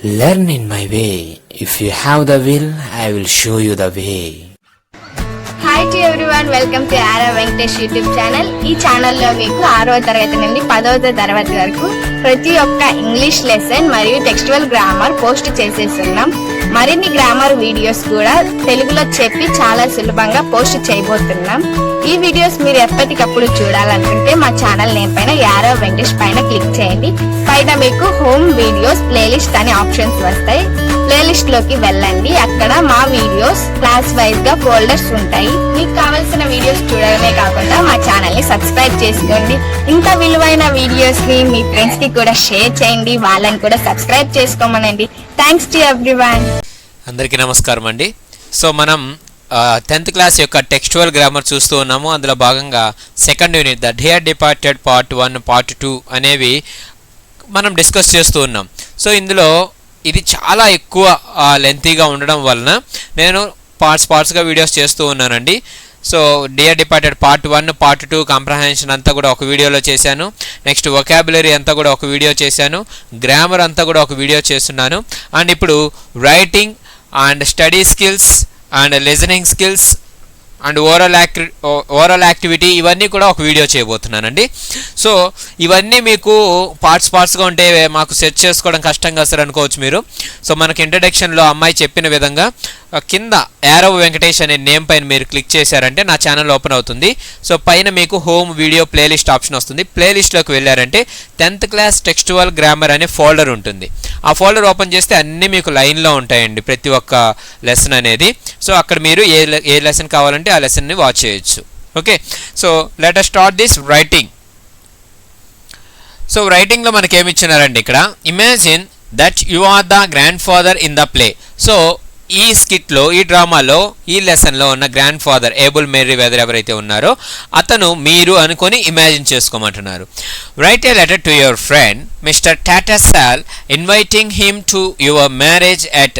Learn in my way. If you have the will, I will show you the way. Hi to everyone, welcome to RR Venkatesh YouTube channel. ఈ ఛానల్లో మీకు 6వ తరగతి నుండి 10వ తరగతి వరకు ప్రతి ఒక్క ఇంగ్లీష్ లెసన్ మరియు టెక్స్టువల్ గ్రామర్ పోస్ట్ చేసేస్తున్నాం. మరిన్ని గ్రామర్ వీడియోస్ కూడా తెలుగులో చెప్పి చాలా సులభంగా పోస్ట్ చేయబోతున్నాం. ఈ వీడియోస్ మీరు ఎప్పటికప్పుడు చూడాలనుకుంటే మా ఛానల్ నేమ్ పైన ఆర్ఆర్ వెంకటేష్ పైన క్లిక్ చేయండి. పైన మీకు హోమ్ వీడియోస్ ప్లేలిస్ట్ అనే ఆప్షన్స్ వస్తాయి. ప్లేలిస్ట్ లోకి వెళ్ళండి. అక్కడ మా వీడియోస్ క్లాస్ వైజ్ గా ఫోల్డర్స్ ఉంటాయి. మీకు కావాల్సిన వీడియోస్ చూడడమే కాకుండా మా ఛానల్ ని సబ్స్క్రైబ్ చేసుకోండి. ఇంత విలువైన వీడియోస్ ని మీ ఫ్రెండ్స్ కి కూడా షేర్ చేయండి. వాళ్ళని కూడా సబ్స్క్రైబ్ చేసుకోమనండి. Thanks to everyone. అందరికీ నమస్కారం అండి. సో మనం 10th క్లాస్ యొక్క టెక్స్చువల్ గ్రామర్ చూస్తూ ఉన్నాము. అందులో భాగంగా second unit the dear departed part 1 part 2 అనేవి మనం డిస్కస్ చేస్తూ ఉన్నాం. సో ఇందులో ఇది చాలా ఎక్కువ లెంతీగా ఉండడం వలన నేను పార్ట్స్గా వీడియోస్ చేస్తూ ఉన్నానండి. So dear departed part 1 part 2 comprehension అంతా కూడా ఒక వీడియోలో చేశాను. నెక్స్ట్ వొకాబులరీ అంతా కూడా ఒక వీడియో చేశాను. గ్రామర్ అంతా కూడా ఒక వీడియో చేస్తున్నాను. అండ్ ఇప్పుడు writing and study skills and listening skills and oral activity ఇవన్నీ కూడా ఒక వీడియో చేయబోతున్నానండి. సో ఇవన్నీ మీకు పార్ట్స్గా ఉంటే మాకు సెర్చ్ చేసుకోవడం కష్టంగా వస్తారు అనుకోవచ్చు మీరు. సో మనకి ఇంట్రడక్షన్లో అమ్మాయి చెప్పిన విధంగా కింద యారవ్ వెంకటేష్ అనే నేమ్ పైన మీరు క్లిక్ చేశారంటే నా ఛానల్ ఓపెన్ అవుతుంది. సో పైన మీకు హోమ్ వీడియో ప్లేలిస్ట్ ఆప్షన్ వస్తుంది. ప్లేలిస్ట్లోకి వెళ్ళారంటే 10th క్లాస్ టెక్స్టువల్ గ్రామర్ అనే ఫోల్డర్ ఉంటుంది. ఆ ఫోల్డర్ ఓపెన్ చేస్తే అన్నీ మీకు లైన్లో ఉంటాయండి ప్రతి ఒక్క లెసన్ అనేది. సో అక్కడ మీరు ఏ లెసన్ కావాలంటే ఆ లెసన్ని వాచ్ చేయొచ్చు. Okay, so let us start this writing. So రైటింగ్లో మనకి ఏమి ఇచ్చినారండి ఇక్కడ, imagine that you are the grand father in the play. So ఈ స్కిట్లో, ఈ డ్రామాలో, ఈ లెసన్లో ఉన్న grand father Abel Merryweather ఎవరైతే ఉన్నారో అతను మీరు అనుకొని ఇమాజిన్ చేసుకోమంటున్నారు. Write a letter to your friend Mr Tattersall inviting him to your marriage at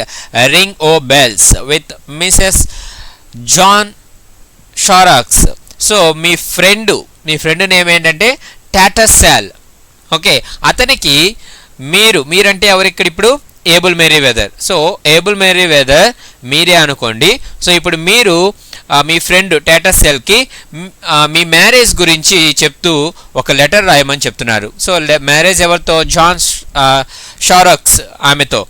Ring O Bells with Mrs John షారాక్స్. So మీ ఫ్రెండ్ నేమ్ ఏంటంటే టాటర్సాల్. ఓకే, అతనికి మీరంటే ఎవరు ఇక్కడ ఇప్పుడు Abel Merryweather. So Abel Merryweather మీరే అనుకోండి. So ఇప్పుడు మీరు మీ ఫ్రెండ్ టాటర్సాల్కి మీ మ్యారేజ్ గురించి చెప్తూ ఒక లెటర్ రాయమని చెప్తున్నారు. సో మ్యారేజ్ ఎవరితో? జాన్ షారాక్స్ ఆమెతో.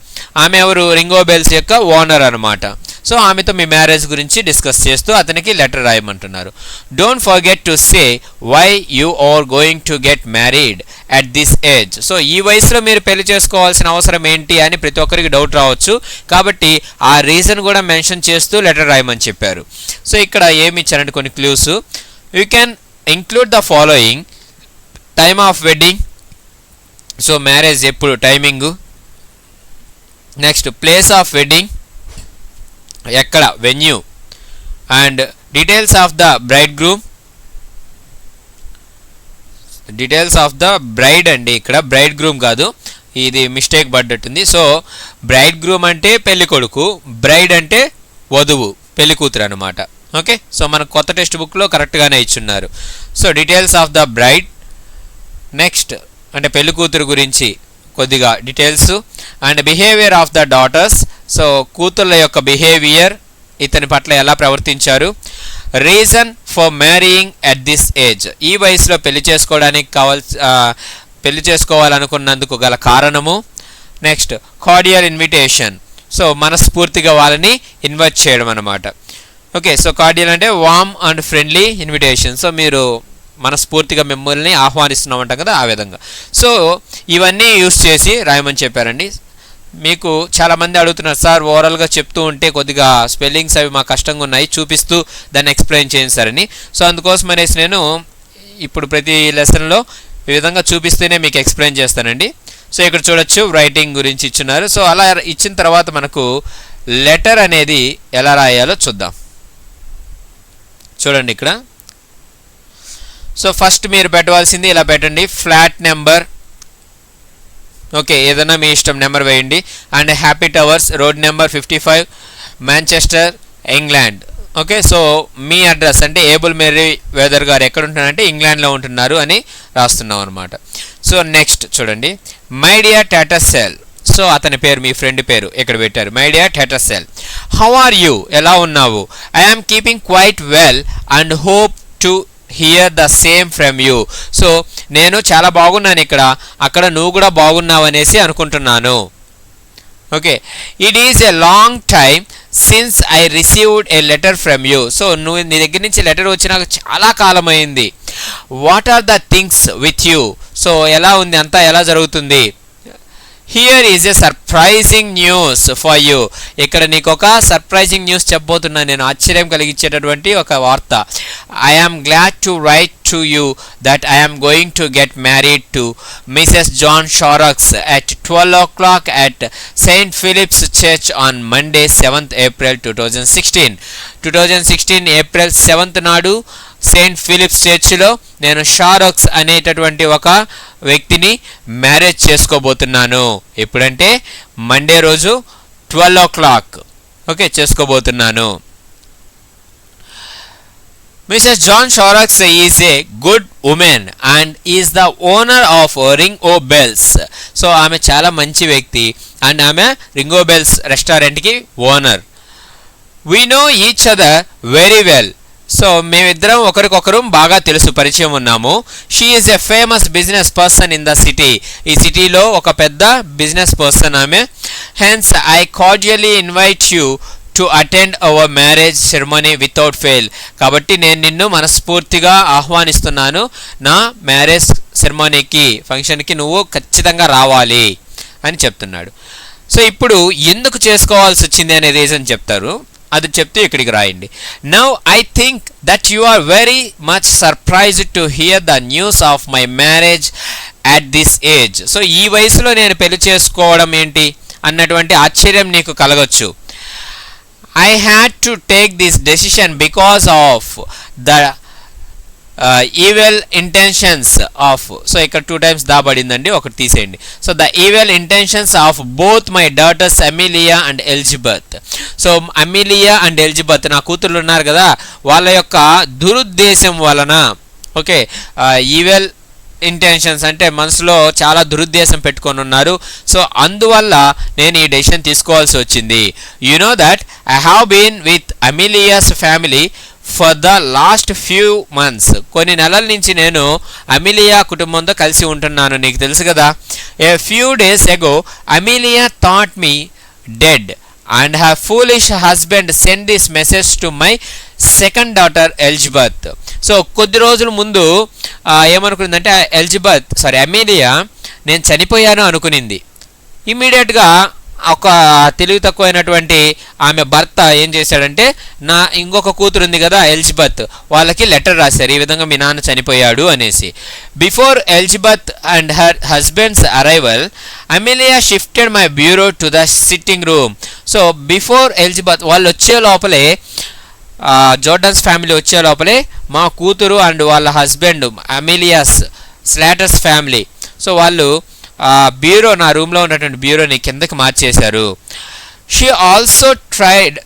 ఆమె ఎవరు? రింగో బెల్స్ యొక్క ఓనర్ అనమాట. సో ఆమెతో మీ మ్యారేజ్ గురించి డిస్కస్ చేస్తూ అతనికి లెటర్ రాయమంటున్నారు. Don't forget to say why you are going to get married at this age. So ఈ వయసులో మీరు పెళ్లి చేసుకోవాల్సిన అవసరం ఏంటి అని ప్రతి ఒక్కరికి డౌట్ రావచ్చు. కాబట్టి ఆ రీజన్ కూడా మెన్షన్ చేస్తూ లెటర్ రాయమని చెప్పారు. సో ఇక్కడ ఏమి ఇచ్చారంటే కొన్ని clues. You can include the following: time of wedding, so marriage ఎప్పుడు, timing. Next place of wedding, ఎక్కడ, venue. And details of the bride groom, details of the bride అండి, ఇక్కడ బ్రైడ్ గ్రూమ్ కాదు, ఇది మిస్టేక్ పడ్డట్టుంది. సో బ్రైడ్ గ్రూమ్ అంటే పెళ్లి కొడుకు, బ్రైడ్ అంటే వధువు, పెళ్లి కూతురు అనమాట. ఓకే, సో మన కొత్త టెక్స్ట్ బుక్లో కరెక్ట్గానే ఇచ్చున్నారు. So details of the bride, next అంటే పెళ్లి కూతురు గురించి కొద్దిగా details. And behaviour of the daughters, so కూతుళ్ళ యొక్క బిహేవియర్, ఇతని పట్ల ఎలా ప్రవర్తించారు. Reason for marrying at this age, ఈ వయసులో పెళ్లి చేసుకోవాలనుకున్నందుకు గల కారణము. నెక్స్ట్ కార్డియల్ ఇన్విటేషన్, సో మనస్ఫూర్తిగా వాళ్ళని ఇన్వైట్ చేయడం అనమాట. ఓకే, సో కార్డియల్ అంటే warm and friendly invitation, so మీరు మనస్ఫూర్తిగా మిమ్మల్ని ఆహ్వానిస్తున్నామంటాం కదా, ఆ విధంగా. సో ఇవన్నీ యూస్ చేసి రాయమని చెప్పారండి. మీకు చాలామంది అడుగుతున్నారు, సార్ ఓవరాల్గా చెప్తూ ఉంటే కొద్దిగా స్పెల్లింగ్స్ అవి మాకు కష్టంగా ఉన్నాయి, చూపిస్తూ దాన్ని ఎక్స్ప్లెయిన్ చేయండి సార్ అని. సో అందుకోసం అనేసి నేను ఇప్పుడు ప్రతి లెసన్లో ఈ విధంగా చూపిస్తేనే మీకు ఎక్స్ప్లెయిన్ చేస్తానండి. సో ఇక్కడ చూడొచ్చు రైటింగ్ గురించి ఇచ్చున్నారు. సో అలా ఇచ్చిన తర్వాత మనకు లెటర్ అనేది ఎలా రాయాలో చూద్దాం. చూడండి ఇక్కడ. సో ఫస్ట్ మీరు పెట్టవలసింది ఇలా పెట్టండి, ఫ్లాట్ నెంబర్. ఓకే, ఏదైనా మీ ఇష్టం నెంబర్ వేయండి. And Happy Towers, road number 55, Manchester, England. Okay, so మీ అడ్రస్ అంటే ఏబుల్ మేరీ వెదర్ గారు ఎక్కడ ఉంటున్నారంటే ఇంగ్లాండ్లో ఉంటున్నారు అని రాస్తున్నాం అనమాట. సో నెక్స్ట్ చూడండి, మై డియర్ టాటర్సాల్. సో అతని పేరు, మీ ఫ్రెండ్ పేరు ఇక్కడ పెట్టారు. My dear Tattersall, how are you, ఎలా ఉన్నావు? I am keeping quite well and hope to hear the same from you. So నేను చాలా బాగున్నాను ఇక్కడ, అక్కడ నువ్వు కూడా బాగున్నావు అనేసి అనుకుంటున్నాను. Okay, it is a long time since I received a letter from you. So నువ్వు, నీ దగ్గర నుంచి లెటర్ వచ్చి నాకు చాలా కాలం అయింది. What are the things with you. So ఎలా ఉంది, అంతా ఎలా జరుగుతుంది? Here is a surprising news for you. ఇక్కడ నీకు ఒక సర్ప్రైజింగ్ న్యూస్ చెప్పబోతున్నాను నేను, ఆశ్చర్యం కలిగించేటటువంటి ఒక వార్త. I am glad to write to you that I am going to get married to Mrs John Sharrocks at 12 o'clock at St. Philip's Church on Monday 7th April 2016 April 7th నాడు Saint Philips చర్చిలో నేను షారక్స్ అనేటటువంటి ఒక వ్యక్తిని marriage చేసుకోబోతున్నాను. ఎప్పుడంటే Monday రోజు 12 o'clock okay చేసుకోబోతున్నాను. Mrs. John Shorax is a good woman and is the owner of Ringo Bells. So ఆమె చాలా మంచి వ్యక్తి అండ్ ఆమె రింగో బెల్స్ రెస్టారెంట్కి owner. We know each other very well. So మేమిద్దరం ఒకరికొకరు బాగా తెలుసు, పరిచయం ఉన్నాము. She is a famous business person in the city. ఈ సిటీలో ఒక పెద్ద బిజినెస్ పర్సన్ ఆమె. Hence I cordially invite you to attend our marriage ceremony without fail. కాబట్టి నేను నిన్ను మనస్ఫూర్తిగా ఆహ్వానిస్తున్నాను, నా మ్యారేజ్ సెరమనీకి, ఫంక్షన్కి నువ్వు ఖచ్చితంగా రావాలి అని చెప్తున్నాడు. సో ఇప్పుడు ఎందుకు చేసుకోవాల్సి వచ్చింది అనే రీజన్ చెప్తారు, అది చెప్తూ ఇక్కడికి రాయండి. Now I think that you are very much surprised to hear the news of my marriage at this age. So ఈ వయసులో నేను పెళ్లి చేసుకోవడం ఏంటి అన్నటువంటి ఆశ్చర్యం నీకు కలగొచ్చు. I had to take this decision because of the evil intentions of. So ఇక్కడ 2 times దా పడిందండి, ఒకటి తీసేయండి. So the evil intentions of both my daughters Amelia and Elizabeth. So Amelia and Elizabeth నా కూతుర్లు ఉన్నారు కదా, వాళ్ళ యొక్క దురుద్దేశం వలన. ఓకే, ఈవెల్ ఇంటెన్షన్స్ అంటే మనసులో చాలా దురుద్దేశం పెట్టుకొని ఉన్నారు. సో అందువల్ల నేను ఈ డెసిషన్ తీసుకోవాల్సి వచ్చింది. You know that I have been with Amelia's family for the last few months. కొన్ని నెలల నుంచి నేను అమీలియా కుటుంబంతో కలిసి ఉంటున్నాను, నీకు తెలుసు కదా. A few days ago Amelia thought me dead and her foolish husband sent this message to my second daughter Elizabeth. So కొద్ది రోజుల ముందు ఏమనుకుందంటే అమీలియా నేను చనిపోయాను అనుకునింది. ఇమ్మీడియట్గా ఒక తెలివి తక్కువైనటువంటి ఆమె భర్త ఏం చేశాడంటే, నా ఇంకొక కూతురు ఉంది కదా ఎలిజబెత్, వాళ్ళకి లెటర్ రాశారు ఈ విధంగా మీ నాన్న చనిపోయాడు అనేసి. Before Elizabeth and her husbands arrival Amelia shifted my bureau to the sitting room. So before Elizabeth వాళ్ళు వచ్చే లోపలే, జోర్డన్స్ ఫ్యామిలీ వచ్చే లోపలే మా కూతురు అండ్ వాళ్ళ హస్బెండ్ అమీలియాస్ స్లాటర్స్ ఫ్యామిలీ, సో వాళ్ళు బ్యూరో, నా రూమ్లో ఉన్నటువంటి బ్యూరోని కిందకి మార్చేశారు. She also tried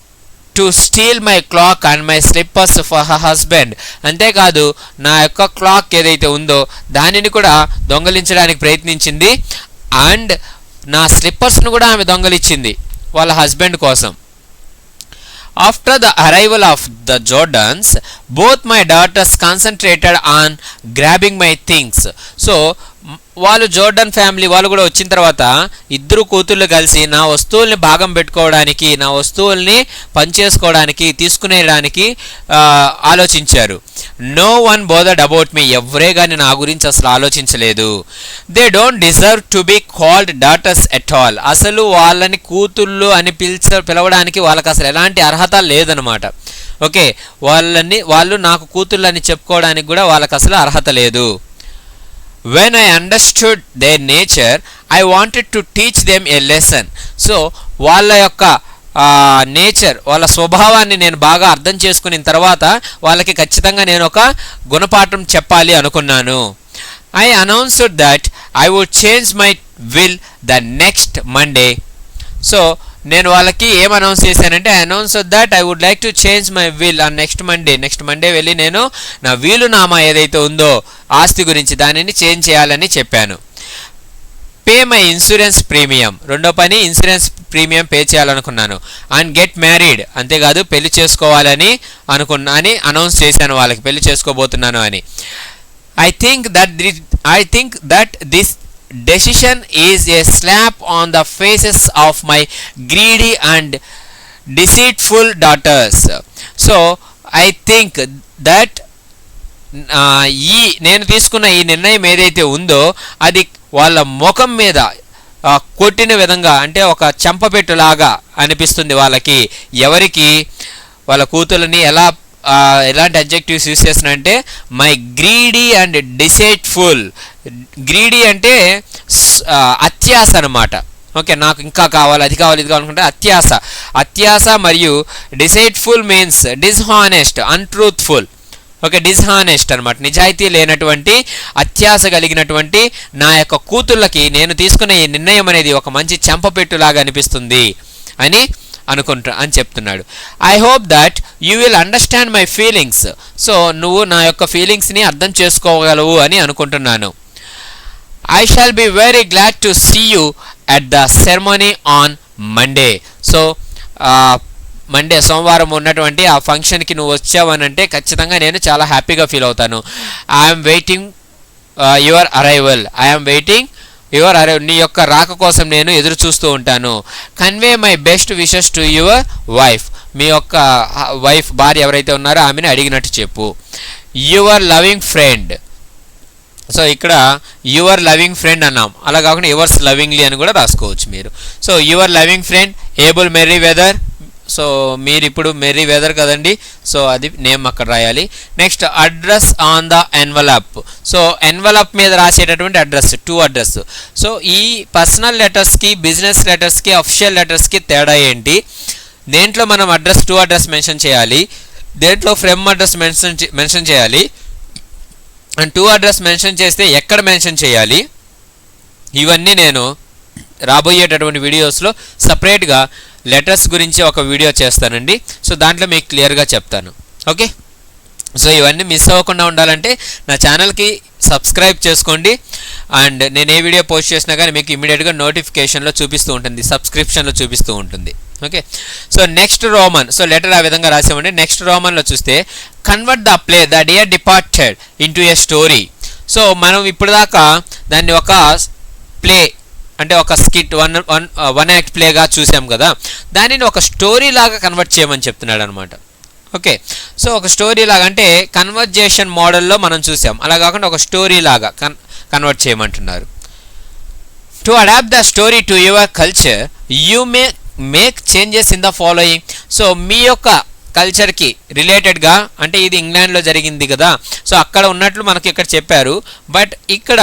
to steal my clock and my slippers for her husband. అంతేకాదు నా యొక్క క్లాక్ ఏదైతే ఉందో దానిని కూడా దొంగలించడానికి ప్రయత్నించింది అండ్ నా స్లిప్పర్స్ను కూడా ఆమె దొంగలిచ్చింది వాళ్ళ హస్బెండ్ కోసం. After the arrival of the Jordans, both my daughters concentrated on grabbing my things. So వాళ్ళు జోర్డన్ ఫ్యామిలీ వాళ్ళు కూడా వచ్చిన తర్వాత ఇద్దరు కూతుళ్ళు కలిసి నా వస్తువుల్ని భాగం పెట్టుకోవడానికి, నా వస్తువుల్ని పనిచేసుకోవడానికి, తీసుకునేయడానికి ఆలోచించారు. No one bothered about me. ఎవరే కానీ నా గురించి అసలు ఆలోచించలేదు. They don't deserve to be called daughters at all. అసలు వాళ్ళని కూతుళ్ళు అని పిలవడానికి వాళ్ళకి అసలు ఎలాంటి అర్హత లేదనమాట. ఓకే, వాళ్ళు నాకు కూతుళ్ళు అని చెప్పుకోవడానికి కూడా వాళ్ళకి అసలు అర్హత లేదు. When I understood their nature, I wanted to teach them a lesson. So వాళ్ళ యొక్క నేచర్, వాళ్ళ స్వభావాన్ని నేను బాగా అర్థం చేసుకున్న తర్వాత వాళ్ళకి ఖచ్చితంగా నేను ఒక గుణపాఠం చెప్పాలి అనుకున్నాను. I announced that I would change my will the next Monday. So నేను వాళ్ళకి ఏం అనౌన్స్ చేశానంటే, I announce that I would like to change my will on next Monday వెళ్ళి నేను నా వీలునామా ఏదైతే ఉందో ఆస్తి గురించి దానిని చేంజ్ చేయాలని చెప్పాను. పే మై ఇన్సూరెన్స్ ప్రీమియం, రెండో పని ఇన్సూరెన్స్ ప్రీమియం పే చేయాలనుకున్నాను. అండ్ గెట్ మ్యారీడ్, అంతేకాదు పెళ్లి చేసుకోవాలని అని అనౌన్స్ చేశాను వాళ్ళకి, పెళ్లి చేసుకోబోతున్నాను అని. I think that this decision is a slab on the faces of my greedy and deceitful daughters. So I think that నేను తీసుకున్న ఈ నిర్ణయం ఏదైతే ఉందో అది వాళ్ళ ముఖం మీద కొట్టిన విధంగా, అంటే ఒక చెంపపెట్టులాగా అనిపిస్తుంది వాళ్ళకి. ఎవరికి? వాళ్ళ కూతుర్లని ఎలాంటి అడ్జెక్టివ్స్ యూస్ చేస్తున్నారంటే మై గ్రీడీ అండ్ డిసైట్ఫుల్. గ్రీడీ అంటే అత్యాస అనమాట. ఓకే, నాకు ఇంకా కావాలి, అది కావాలి, ఇది కావాలనుకుంటే అత్యాస మరియు deceitful means dishonest, untruthful. Okay, dishonest అనమాట, నిజాయితీ లేనటువంటి, అత్యాస కలిగినటువంటి నా యొక్క కూతుళ్ళకి నేను తీసుకున్న ఈ నిర్ణయం అనేది ఒక మంచి చెంపపెట్టులాగా అనిపిస్తుంది అని చెప్తున్నాడు. I hope that you will understand my feelings. So నువ్వు నా యొక్క ఫీలింగ్స్ని అర్థం చేసుకోగలవు అని అనుకుంటున్నాను. I shall be very glad to see you at the ceremony on Monday. So Monday సోమవారం ఉన్నటువంటి ఆ ఫంక్షన్కి నువ్వు వచ్చావనంటే ఖచ్చితంగా నేను చాలా హ్యాపీగా ఫీల్ అవుతాను. I'm waiting your arrival. నీ యొక్క రాక కోసం నేను ఎదురు చూస్తూ ఉంటాను. Convey my best wishes to your wife. మీ యొక్క వైఫ్, భార్య ఎవరైతే ఉన్నారో ఆమెను అడిగినట్టు చెప్పు. Your loving friend. సో ఇక్కడ యువర్ లవింగ్ ఫ్రెండ్ అన్నాం, అలా కాకుండా యువర్స్ లవింగ్లీ అని కూడా రాసుకోవచ్చు మీరు. So your loving friend Abel Merryweather. So మీరు ఇప్పుడు మెర్రీ వెదర్ కదండి, సో అది నేమ్ అక్కడ రాయాలి. Next address on the envelope. So envelope మీద రాసేటటువంటి అడ్రస్, టు అడ్రస్. సో ఈ పర్సనల్ లెటర్స్కి, బిజినెస్ లెటర్స్కి, అఫిషియల్ లెటర్స్కి తేడా ఏంటి? దేంట్లో మనం అడ్రస్, టు అడ్రస్ మెన్షన్ చేయాలి, దేంట్లో ఫ్రమ్ అడ్రస్ మెన్షన్ చేయాలి, అండ్ టు అడ్రస్ మెన్షన్ చేస్తే ఎక్కడ మెన్షన్ చేయాలి, ఇవన్నీ నేను రాబోయేటటువంటి వీడియోస్లో సపరేట్గా లెటర్స్ గురించి ఒక వీడియో చేస్తానండి. సో దాంట్లో మీకు క్లియర్గా చెప్తాను. ఓకే, సో ఇవన్నీ మిస్ అవ్వకుండా ఉండాలంటే నా ఛానల్కి సబ్స్క్రైబ్ చేసుకోండి. అండ్ నేను ఏ వీడియో పోస్ట్ చేసినా కానీ మీకు ఇమీడియట్గా నోటిఫికేషన్లో చూపిస్తూ ఉంటుంది, సబ్స్క్రిప్షన్లో చూపిస్తూ ఉంటుంది. Okay, so next Roman. So letter ఆ విధంగా రాసామండి. నెక్స్ట్ రోమన్లో చూస్తే convert the play the dear departed into A story. So మనం ఇప్పుడు దాకా దాన్ని ఒక ప్లే అంటే ఒక స్కిట్, వన్ యాక్ట్ ప్లేగా చూసాం కదా, దానిని ఒక స్టోరీ లాగా కన్వర్ట్ చేయమని చెప్తున్నాడు అనమాట. ఓకే, సో ఒక స్టోరీ లాగా అంటే కన్వర్జేషన్ మోడల్లో మనం చూసాం, అలా కాకుండా ఒక స్టోరీ లాగా కన్వర్ట్ చేయమంటున్నారు. To adapt the story to your culture you make changes in the following. So మీ యొక్క కల్చర్కి రిలేటెడ్గా, అంటే ఇది ఇంగ్లాండ్లో జరిగింది కదా, సో అక్కడ ఉన్నట్లు మనకి ఇక్కడ చెప్పారు, బట్ ఇక్కడ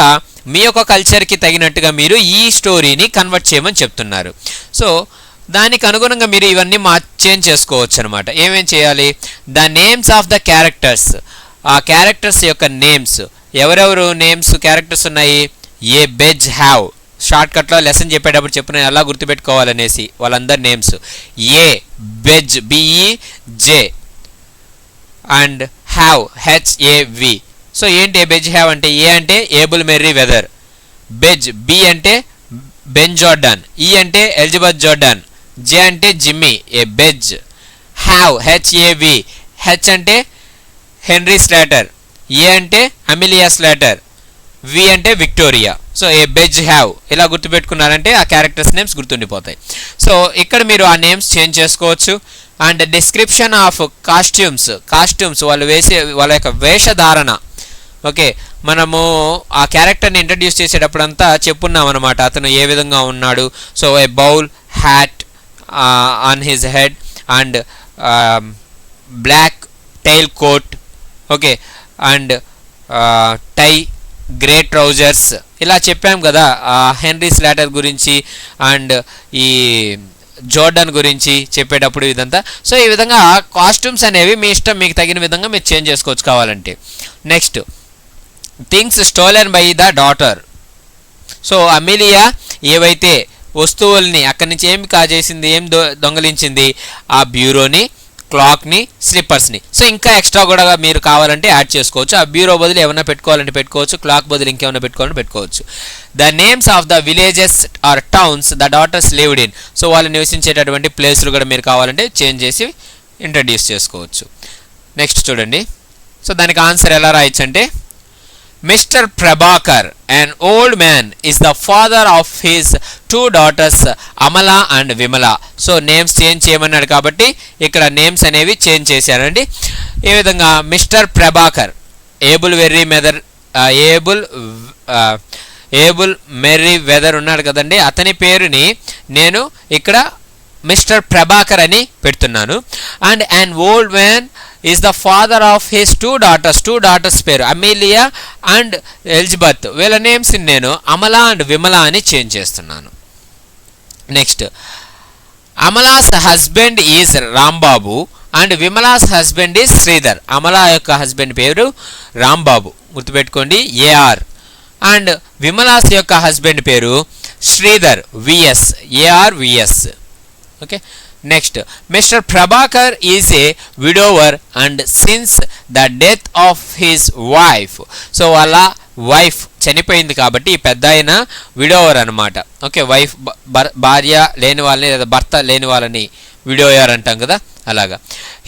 మీ యొక్క కల్చర్కి తగినట్టుగా మీరు ఈ స్టోరీని కన్వర్ట్ చేయమని చెప్తున్నారు. సో దానికి అనుగుణంగా మీరు ఇవన్నీ చేంజ్ చేసుకోవచ్చు అనమాట. ఏమేం చేయాలి? The names of the characters. ఆ క్యారెక్టర్స్ యొక్క నేమ్స్, ఎవరెవరు నేమ్స్ క్యారెక్టర్స్ ఉన్నాయి? ఏ బెజ్ హ్యావ్, షార్ట్కట్లో లెసన్ చెప్పేటప్పుడు చెప్పిన ఎలా గుర్తుపెట్టుకోవాలనేసి వాళ్ళందరి names. A BEJ B E J and HAV H A V. So ఏంటి ఏ బెజ్ హ్యావ్ అంటే? ఏ అంటే Abel Merryweather, BEJ B అంటే బెన్ జోర్డాన్, ఈ అంటే ఎలిజబెత్ జోర్డాన్, జే అంటే Jimmy, A BEJ. HAV H A V, H అంటే హెన్రీ స్లాటర్, ఏ అంటే Amelia Slater, వి అంటే Victoria. So A BEJ have ఇలా గుర్తుపెట్టుకున్నారంటే ఆ క్యారెక్టర్స్ నేమ్స్ గుర్తుండిపోతాయి. సో ఇక్కడ మీరు ఆ నేమ్స్ చేంజ్ చేసుకోవచ్చు. అండ్ డిస్క్రిప్షన్ ఆఫ్ కాస్ట్యూమ్స్ వాళ్ళు వాళ్ళ యొక్క వేషధారణ. ఓకే, మనము ఆ క్యారెక్టర్ని ఇంట్రడ్యూస్ చేసేటప్పుడంతా చెప్పున్నాం అనమాట, అతను ఏ విధంగా ఉన్నాడు. So a bowl hat on his head and black tail coat. Okay, and tie, grey trousers, ఇలా చెప్పాం కదా హెన్రీ స్లాటర్ గురించి అండ్ ఈ జోర్డన్ గురించి చెప్పేటప్పుడు ఇదంతా. సో ఈ విధంగా కాస్ట్యూమ్స్ అనేవి మీ ఇష్టం, మీకు తగిన విధంగా మీరు చేంజ్ చేసుకోవచ్చు కావాలంటే. Next things stolen by the daughter. So Amelia ఏవైతే వస్తువుల్ని అక్కడి నుంచి ఏం కాజేసింది, ఏం దొంగలించింది, ఆ బ్యూరోని క్లాక్ని, స్లిప్పర్స్ని. సో ఇంకా ఎక్స్ట్రా కూడా మీరు కావాలంటే యాడ్ చేసుకోవచ్చు. ఆ బ్యూరో బదులు ఏమైనా పెట్టుకోవాలంటే పెట్టుకోవచ్చు, క్లాక్ బదులు ఇంకేమైనా పెట్టుకోవాలంటే పెట్టుకోవచ్చు. The names of the villages or towns the daughters lived in. So వాళ్ళు నివసించేటటువంటి ప్లేస్లు కూడా మీరు కావాలంటే చేంజ్ చేసి ఇంట్రడ్యూస్ చేసుకోవచ్చు. నెక్స్ట్ చూడండి. సో దానికి ఆన్సర్ ఎలా రాయొచ్చు అంటే, mister Prabhakar an old man is the father of his 2 daughters Amala and Vimala. So names change చేయమన్నాడు కాబట్టి ఇక్కడ నేమ్స్ అనేవి చేంజ్ చేశానండి. ఏ విధంగా, Mr Prabhakar Abel Merryweather ఉన్నాడు కదండి, అతని పేరుని నేను ఇక్కడ మిస్టర్ ప్రభాకర్ అని పెడుతున్నాను. And an old man is the father of his 2 daughters పేరు అమీలియా అండ్ ఎలిజబెత్. వీళ్ళ నేమ్స్ నేను అమల అండ్ విమల అని చేంజ్ చేస్తున్నాను. Next, Amala's husband is Rambabu and Vimala's husband is Sridhar. Amala యొక్క హస్బెండ్ పేరు రాంబాబు, గుర్తుపెట్టుకోండి, ఏఆర్. అండ్ విమలాస్ యొక్క హస్బెండ్ పేరు Sridhar, V S, A R V S. Okay. Next, Mr Prabhakar is a widower and since the death of his wife. So వాళ్ళ వైఫ్ చనిపోయింది కాబట్టి ఈ పెద్ద ఆయన విడోవర్ అనమాట. ఓకే, వైఫ్ భార్య లేని వాళ్ళని లేదా భర్త లేని వాళ్ళని విడోయర్ అంటాం కదా, అలాగా.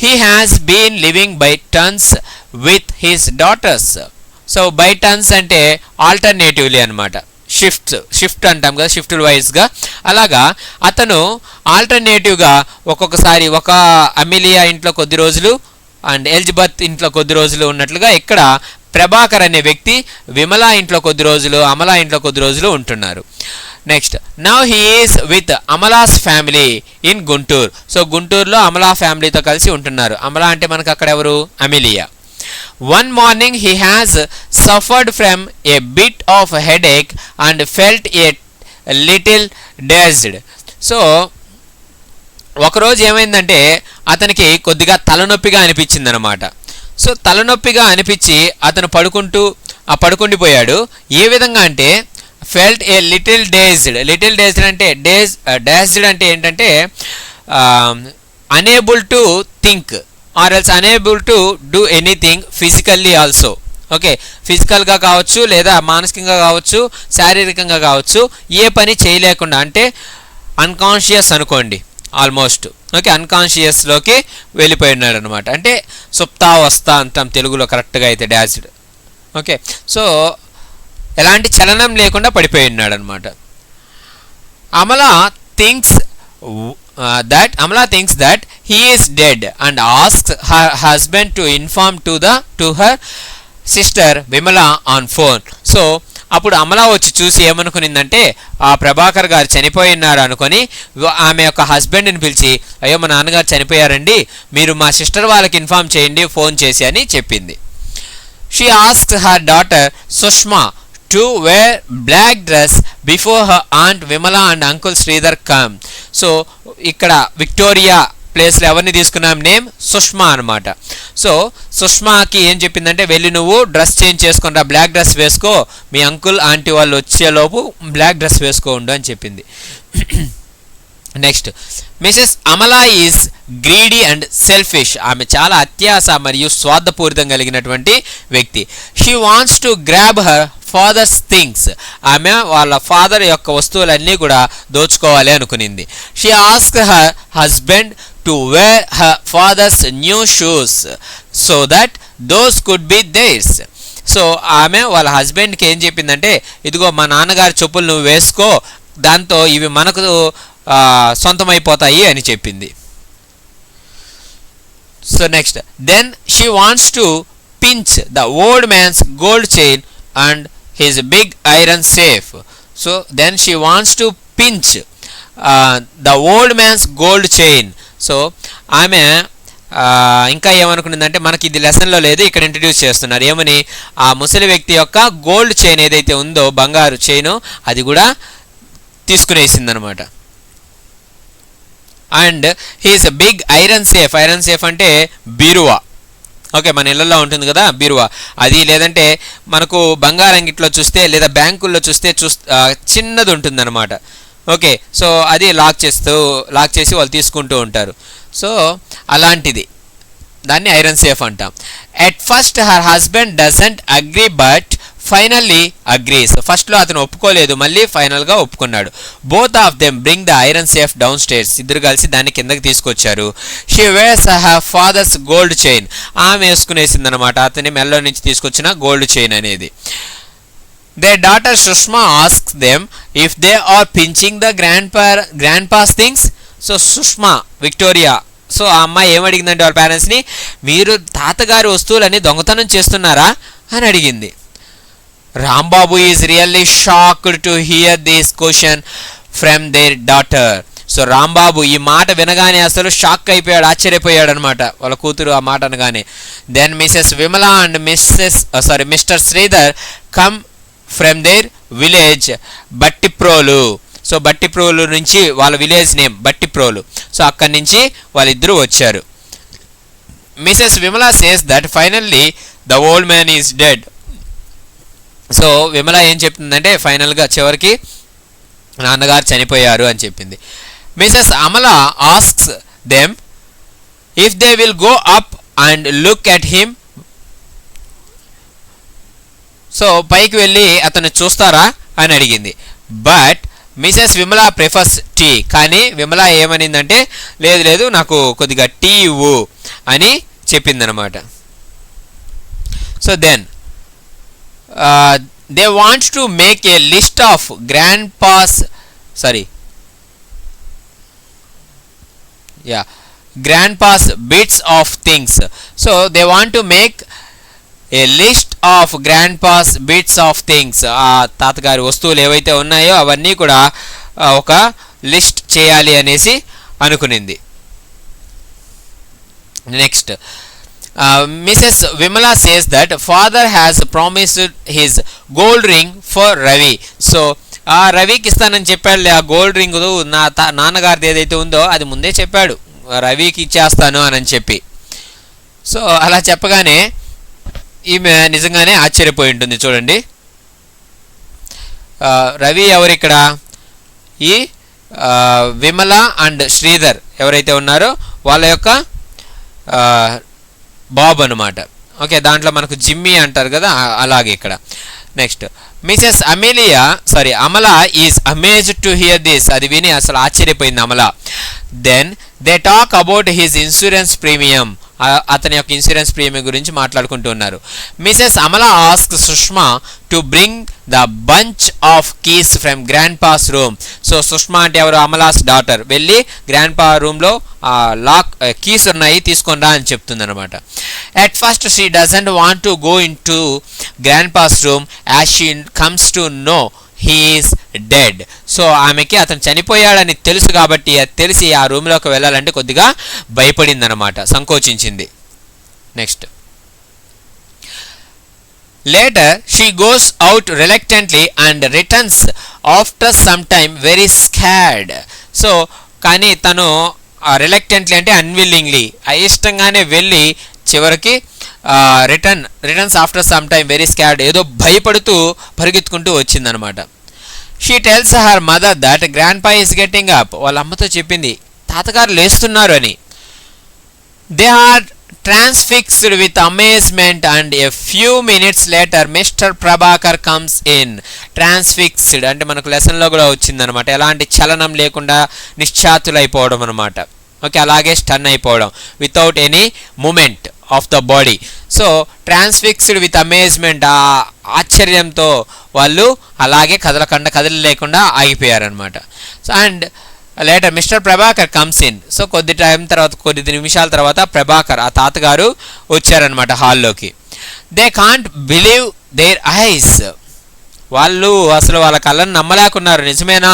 He has been living by turns with his daughters. So by turns అంటే ఆల్టర్నేటివ్లీ అనమాట, షిఫ్ట్ అంటాం కదా, షిఫ్ట్ వైజ్గా. అలాగా అతను ఆల్టర్నేటివ్గా ఒక్కొక్కసారి ఒక అమిలియా ఇంట్లో కొద్ది రోజులు అండ్ ఎలిజబెత్ ఇంట్లో కొద్ది రోజులు ఉన్నట్లుగా ఇక్కడ ప్రభాకర్ అనే వ్యక్తి విమలా ఇంట్లో కొద్ది రోజులు, అమలా ఇంట్లో కొద్ది రోజులు ఉంటున్నారు. Next, now he is with Amala's family in Guntur. So గుంటూరులో అమలా ఫ్యామిలీతో కలిసి ఉంటున్నారు. అమలా అంటే మనకు అక్కడ ఎవరు, Amelia. One morning he has suffered from a bit of a headache and felt a little dazed. So ఒకరోజు ఏమైందంటే అతనికి కొద్దిగా తలనొప్పిగా అనిపించింది అనమాట. సో తలనొప్పిగా అనిపించి అతను పడుకుండిపోయాడు. ఏ విధంగా అంటే ఫెల్ట్ ఏ లిటిల్ డేజ్డ్ అంటే డేజ్డ్ అంటే ఏంటంటే unable to think or else unable to do anything physically also. Okay, ఫిజికల్గా కావచ్చు లేదా మానసికంగా కావచ్చు, శారీరకంగా కావచ్చు, ఏ పని చేయలేకుండా అంటే అన్కాన్షియస్ అనుకోండి ఆల్మోస్ట్. ఓకే, అన్కాన్షియస్లోకి వెళ్ళిపోయి ఉన్నాడు అనమాట. అంటే సుప్తావస్థ అంటాం తెలుగులో కరెక్ట్గా అయితే, డాజ్డ్. ఓకే, సో ఎలాంటి చలనం లేకుండా పడిపోయి ఉన్నాడు అనమాట. Amala thinks that he is dead and asks her husband to inform to her sister Vimala on phone. So అప్పుడు అమలా వచ్చి చూసి ఏమనుకునిందంటే ఆ ప్రభాకర్ గారు చనిపోయి ఉన్నారు అనుకొని ఆమె యొక్క హస్బెండ్ని పిలిచి, అయ్యో మా నాన్నగారు చనిపోయారండి, మీరు మా సిస్టర్ వాళ్ళకి ఇన్ఫార్మ్ చేయండి ఫోన్ చేసి అని చెప్పింది. She asked her daughter Sushma to wear black dress before her aunt Vimala and uncle Sridhar come. So ఇక్కడ విక్టోరియా ప్లేస్లో ఎవరిని తీసుకున్నాం, నేమ్ సుష్మా అనమాట. సో సుష్మాకి ఏం చెప్పిందంటే, వెళ్ళి నువ్వు డ్రెస్ చేంజ్ చేసుకుని బ్లాక్ డ్రెస్ వేసుకో, మీ అంకుల్ ఆంటీ వాళ్ళు వచ్చేలోపు బ్లాక్ డ్రెస్ వేసుకో ఉండు అని చెప్పింది. Next, Mrs Amala is greedy and selfish. ఆమె చాలా అత్యాస మరియు స్వార్థపూరితం కలిగినటువంటి వ్యక్తి. She wants to grab her father's things. ఆమె వాళ్ళ ఫాదర్ యొక్క వస్తువులన్నీ కూడా దోచుకోవాలి అనుకునింది. She ask her husband to wear her father's new shoes so that those could be theirs. So ఆమె వాళ్ళ హస్బెండ్కి ఏం చెప్పిందంటే, ఇదిగో మా నాన్నగారి చెప్పులు నువ్వు వేసుకో, దాంతో ఇవి మనకు సొంతమైపోతాయి అని చెప్పింది. So next, then she wants to pinch the old man's gold chain and his big iron safe. So then she wants to pinch the old man's gold chain. So ఆమె ఇంకా ఏమనుకున్నదంటే, మనకి ఇది లెసన్లో లేదు, ఇక్కడ ఇంట్రడ్యూస్ చేస్తున్నారు. ఏమని, ఆ ముసలి వ్యక్తి యొక్క గోల్డ్ చైన్ ఏదైతే ఉందో, బంగారు చైను, అది కూడా తీసుకునేసిందనమాట. And his big iron safe. Iron safe అంటే బీరువా. ఓకే, మన ఇళ్ళల్లో ఉంటుంది కదా బీరువా, అది. లేదంటే మనకు బంగారం అంగిట్లో చూస్తే లేదా బ్యాంకుల్లో చూస్తే చిన్నది ఉంటుందన్నమాట. ఓకే, సో అది లాక్ చేసి వాళ్ళు తీసుకుంటూ ఉంటారు. సో అలాంటిది, దాన్ని ఐరన్ సేఫ్ అంటాం. At first her husband doesn't agree but finally agrees. ఫస్ట్లో అతను ఒప్పుకోలేదు, మళ్ళీ ఫైనల్గా ఒప్పుకున్నాడు. Both of them bring the iron safe downstairs. ఇద్దరు కలిసి దాన్ని కిందకి తీసుకొచ్చారు. She wears her father's gold chain. ఆమె వేసుకునేసింది అనమాట అతని మెల్లో నుంచి తీసుకొచ్చిన గోల్డ్ చైన్ అనేది. Their daughter Sushma asks them if they are pinching the grandpa's things. So Sushma, Victoria, so ఆ అమ్మాయి ఏమడిగిందంటే వాళ్ళ పేరెంట్స్ని, మీరు తాతగారి వస్తువులని దొంగతనం చేస్తున్నారా అని అడిగింది. Rambabu is really shocked to hear this question from there daughter. So Rambabu ఈ మాట వినగానే అసలు షాక్ అయిపోయాడు, ఆశ్చర్యపోయాడు అనమాట వాళ్ళ కూతురు ఆ మాట అనగానే. Then Mrs Vimala and Mr Sridhar come from their village Bhattiprolu. So Bhattiprolu నుంచి వాళ్ళ విలేజ్ నేమ్ బట్టిప్రోలు. సో అక్కడి నుంచి వాళ్ళిద్దరూ వచ్చారు. Mrs Vimala says that finally the old man is dead. So Vimala ఏం చెప్తుందంటే ఫైనల్గా చివరికి నాన్నగారు చనిపోయారు అని చెప్పింది. Mrs Amala asks them if they will go up and look at him. So పైకి వెళ్ళి అతను చూస్తారా అని అడిగింది. But Mrs Vimala prefers tea. కానీ విమల ఏమనిందంటే లేదు లేదు నాకు కొద్దిగా టీ ఇవ్వు అని చెప్పిందనమాట. So then they want to make a list of grandpa's bits of things. So they want to make a list of grandpa's bits of things. ఆ తాతగారి వస్తువులు ఏవైతే ఉన్నాయో అవన్నీ కూడా ఒక లిస్ట్ చేయాలి అనేసి అనుకునింది. Next Mrs Vimala says that father has promised his gold ring for Ravi. So ఆ రవికి ఇస్తానని చెప్పాడు ఆ గోల్డ్ రింగ్. నాన్నగారిది ఏదైతే ఉందో అది ముందే చెప్పాడు, రవికి ఇచ్చేస్తాను అని చెప్పి. సో అలా చెప్పగానే ఈమె నిజంగానే ఆశ్చర్యపోయి ఉంటుంది. చూడండి రవి ఎవరు ఇక్కడ, ఈ విమల అండ్ శ్రీధర్ ఎవరైతే ఉన్నారో వాళ్ళ యొక్క బాబు అనమాట. ఓకే, దాంట్లో మనకు జిమ్మీ అంటారు కదా అలాగే ఇక్కడ. Next Mrs Amala is amazed to hear this. అది విని అసలు ఆశ్చర్యపోయింది Amala. Then they talk about his insurance premium. అతని యొక్క ఇన్సూరెన్స్ ప్రీమియం గురించి మాట్లాడుకుంటూ ఉన్నారు. Mrs Amala ask Sushma to bring the bunch of keys from grandpa's room. So Sushma అంటే ఎవరు, అమలాస్ డాటర్. వెళ్ళి గ్రాండ్ పా రూమ్లో లాక్ కీస్ ఉన్నాయి తీసుకొని రా అని చెప్తుంది అనమాట. At first she doesn't want to go in to grand pass room as she comes to no he is dead. So ఆమెకి అతను చనిపోయాడని తెలుసు కాబట్టి అది తెలిసి ఆ రూమ్లోకి వెళ్ళాలంటే కొద్దిగా భయపడింది అనమాట, సంకోచించింది. Next later she goes out reluctantly and returns after some time very scared. So కానీ తను రిలక్టెంట్లీ అంటే అన్విల్లింగ్లీ అయిష్టంగానే వెళ్ళి చివరికి returns after some time very scared, ఏదో భయపడుతూ పరిగెత్తుకుంటూ వచ్చిందనమాట. She tells her mother that grandpa is getting up. వాళ్ళ అమ్మతో చెప్పింది తాతగారు లేస్తున్నారు అని. They are transfixed with amazement and a few minutes later Mr Prabhakar comes in. Transfixed అంటే మనకు లెసన్లో కూడా వచ్చిందనమాట, ఎలాంటి చలనం లేకుండా నిశ్చాతులైపోవడం అనమాట. ఓకే, అలాగే స్టన్ అయిపోవడం without any movement of the body. So transfixed with amazement, ఆ ఆశ్చర్యంతో వాళ్ళు అలాగే కదలలేకుండా ఆగిపోయారనమాట. So and later Mr Prabhakar comes in. So కొద్ది నిమిషాల తర్వాత ప్రభాకర్ ఆ తాతగారు వచ్చారనమాట హాల్లోకి. They can't believe their eyes. వాళ్ళు అసలు వాళ్ళ కళ్ళను నమ్మలేకున్నారు, నిజమేనా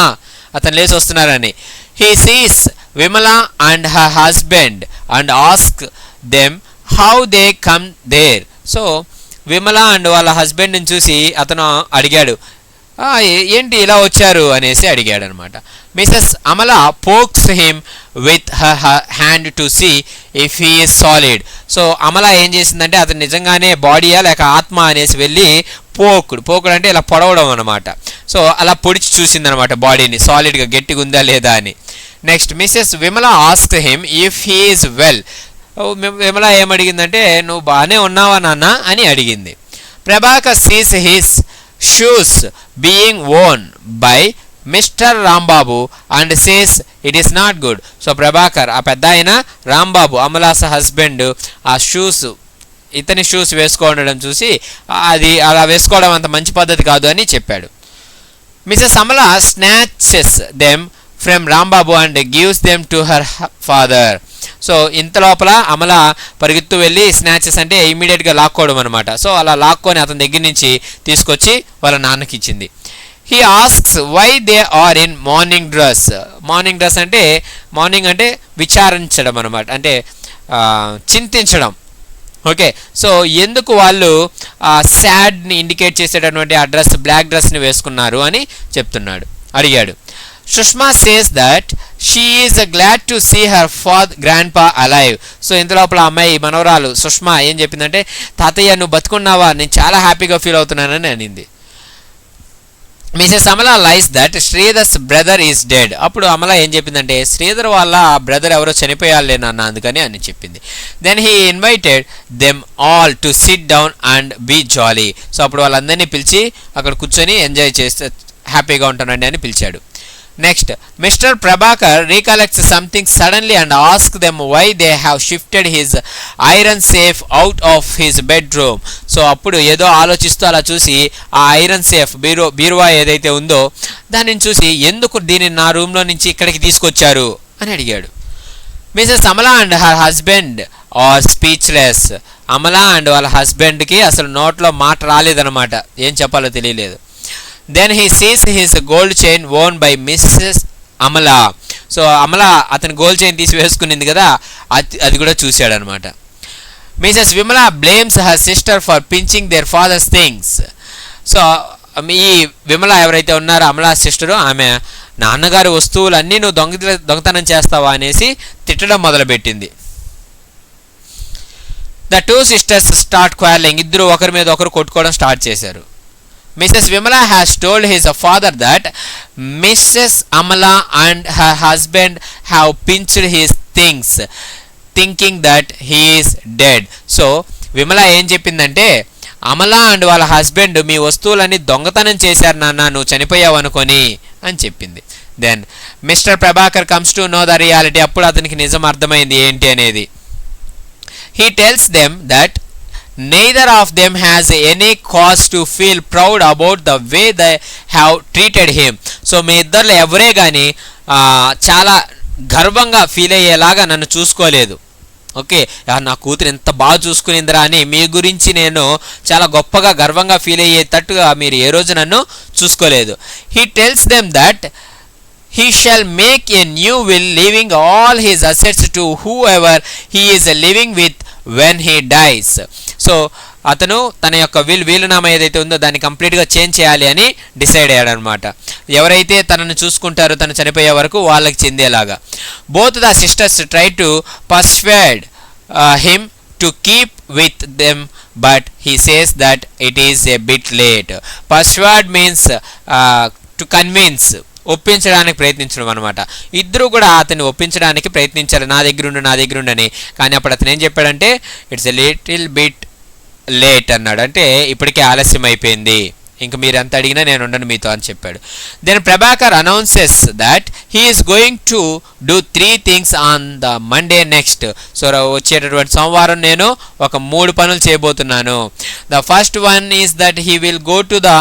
అతను లేచి వస్తున్నారని. He sees Vimala and her husband and ask them how they come there. So Vimala and వాళ్ళ హస్బెండ్ని చూసి అతను అడిగాడు, ఏంటి ఇలా వచ్చారు అనేసి అడిగాడు అనమాట. Mrs Amala pokes him with her hand to see if he is solid. So Amala ఏం చేసిందంటే అతను నిజంగానే బాడీయా లేక ఆత్మ అనేసి వెళ్ళి పోకుడు అంటే ఇలా పొడవడం అనమాట. సో అలా పొడిచి చూసిందనమాట బాడీని, సాలిడ్గా గట్టిగా ఉందా లేదా అని. Next Mrs Vimala ask him if he is well. Vimala ఏమడిగిందంటే నువ్వు బాగానే ఉన్నావా నాన్న అని అడిగింది. Prabhakar sees his shoes being worn by Mr Rambabu and says it is not good. So Prabhakar ఆ పెద్ద ఆయన రాంబాబు అమలాస్ హస్బెండ్ ఆ షూస్ ఇతని షూస్ వేసుకోవడం చూసి అది అలా వేసుకోవడం అంత మంచి పద్ధతి కాదు అని చెప్పాడు. Mrs Amala snatches them from Rambabu and gives them to her father. So ఇంత లోపల అమల పరిగెత్తు వెళ్ళి స్నాచెస్ అంటే ఇమీడియట్గా లాక్కోవడం అనమాట. సో అలా లాక్కొని అతని దగ్గర నుంచి తీసుకొచ్చి వాళ్ళ నాన్నకి ఇచ్చింది. He asks why they are in mourning dress. Mourning dress అంటే మార్నింగ్ అంటే విచారించడం అనమాట, అంటే చింతించడం. ఓకే, సో ఎందుకు వాళ్ళు సాడ్ని ఇండికేట్ చేసేటటువంటి ఆ డ్రెస్ బ్లాక్ డ్రెస్ని వేసుకున్నారు అని అడిగాడు. Sushma says that she is glad to see her grandpa alive. So ఇంత లోపల అమ్మాయి మనవరాలు సుష్మా ఏం చెప్పిందంటే తాతయ్య నువ్వు బతుకున్నావా, నేను చాలా హ్యాపీగా ఫీల్ అవుతున్నానని అనింది. Mrs Amala lies that Sridhar's brother is dead. అప్పుడు అమల ఏం చెప్పిందంటే శ్రీధర్ వాళ్ళ బ్రదర్ ఎవరో చనిపోయాలే నాన్న అందుకని అని చెప్పింది. Then he invited them all to sit down and be jolly. So అప్పుడు వాళ్ళందరినీ పిలిచి అక్కడ కూర్చొని ఎంజాయ్ చేస్తే హ్యాపీగా ఉంటానండి అని పిలిచాడు. Next Mr Prabhakar recollects something suddenly and ask them why they have shifted his iron safe out of his bedroom. So అప్పుడు ఏదో ఆలోచిస్తూ అలా చూసి ఆ ఐరన్ సేఫ్ బీరువా ఏదైతే ఉందో దానిని చూసి ఎందుకు దీనిని నా రూమ్లో నుంచి ఇక్కడికి తీసుకొచ్చారు అని అడిగాడు. Mrs Amala and her husband are speechless. Amala and వాళ్ళ హస్బెండ్కి అసలు నోట్లో మాట రాలేదన్నమాట, ఏం చెప్పాలో తెలియలేదు. Then he sees his gold chain worn by Mrs Amala. So Amala అతని గోల్డ్ చైన్ తీసి వేసుకునింది కదా, అది కూడా చూశాడనమాట. Mrs Vimala blames her sister for pinching their father's things. So ఈ విమల ఎవరైతే ఉన్నారో అమలా సిస్టరు, ఆమె నాన్నగారి వస్తువులన్నీ నువ్వు దొంగతనం చేస్తావా అనేసి తిట్టడం మొదలుపెట్టింది. The two sisters start quarrelling. ఇద్దరు ఒకరి మీద ఒకరు కొట్టుకోవడం స్టార్ట్ చేశారు. Mrs. Vimala has told his father that Mrs. Amala and her husband have pinched his things, thinking that he is dead. So, Vimala ఏం చెప్పిందంటే అమలా అండ్ వాళ్ళ హస్బెండ్ మీ వస్తువులన్నీ దొంగతనం చేశారు నాన్న నువ్వు చనిపోయావు అనుకొని అని చెప్పింది. Then Mr Prabhakar comes to know the reality. అప్పుడు అతనికి నిజం అర్థమైంది ఏంటి అనేది. He tells them that neither of them has any cause to feel proud about the way they have treated him. So మీ ఇద్దరిలో ఎవరే కానీ చాలా గర్వంగా ఫీల్ అయ్యేలాగా నన్ను చూసుకోలేదు. ఓకే, నా కూతురు ఎంత బాగా చూసుకునిందిరా అని మీ గురించి నేను చాలా గొప్పగా గర్వంగా ఫీల్ అయ్యేటట్టుగా మీరు ఏ రోజు నన్ను చూసుకోలేదు. He tells them that he shall make a new will leaving all his assets to whoever he is living with when he dies. So అతను తన యొక్క వీలునామా ఏదైతే ఉందో దాన్ని కంప్లీట్గా చేంజ్ చేయాలి అని డిసైడ్ అయ్యాడు అనమాట. ఎవరైతే తనను చూసుకుంటారో తను చనిపోయే వరకు వాళ్ళకి చెందేలాగా. Both the sisters try to persuade him to keep with them but he says that it is a bit late. Persuade means to convince, ఒప్పించడానికి ప్రయత్నించడం అనమాట. ఇద్దరు కూడా అతన్ని ఒప్పించడానికి ప్రయత్నించారు నా దగ్గర ఉండు అని. కానీ అప్పుడు అతను ఏం చెప్పాడంటే it's a little bit late అన్నాడు, అంటే ఇప్పటికే ఆలస్యం అయిపోయింది, ఇంక మీరు ఎంత అడిగినా నేను ఉండను మీతో అని చెప్పాడు. Then Prabhakar announces that he is going to do 3 things on the Monday next. So వచ్చేటటువంటి సోమవారం నేను ఒక 3 పనులు చేయబోతున్నాను. The first one is that he will go to the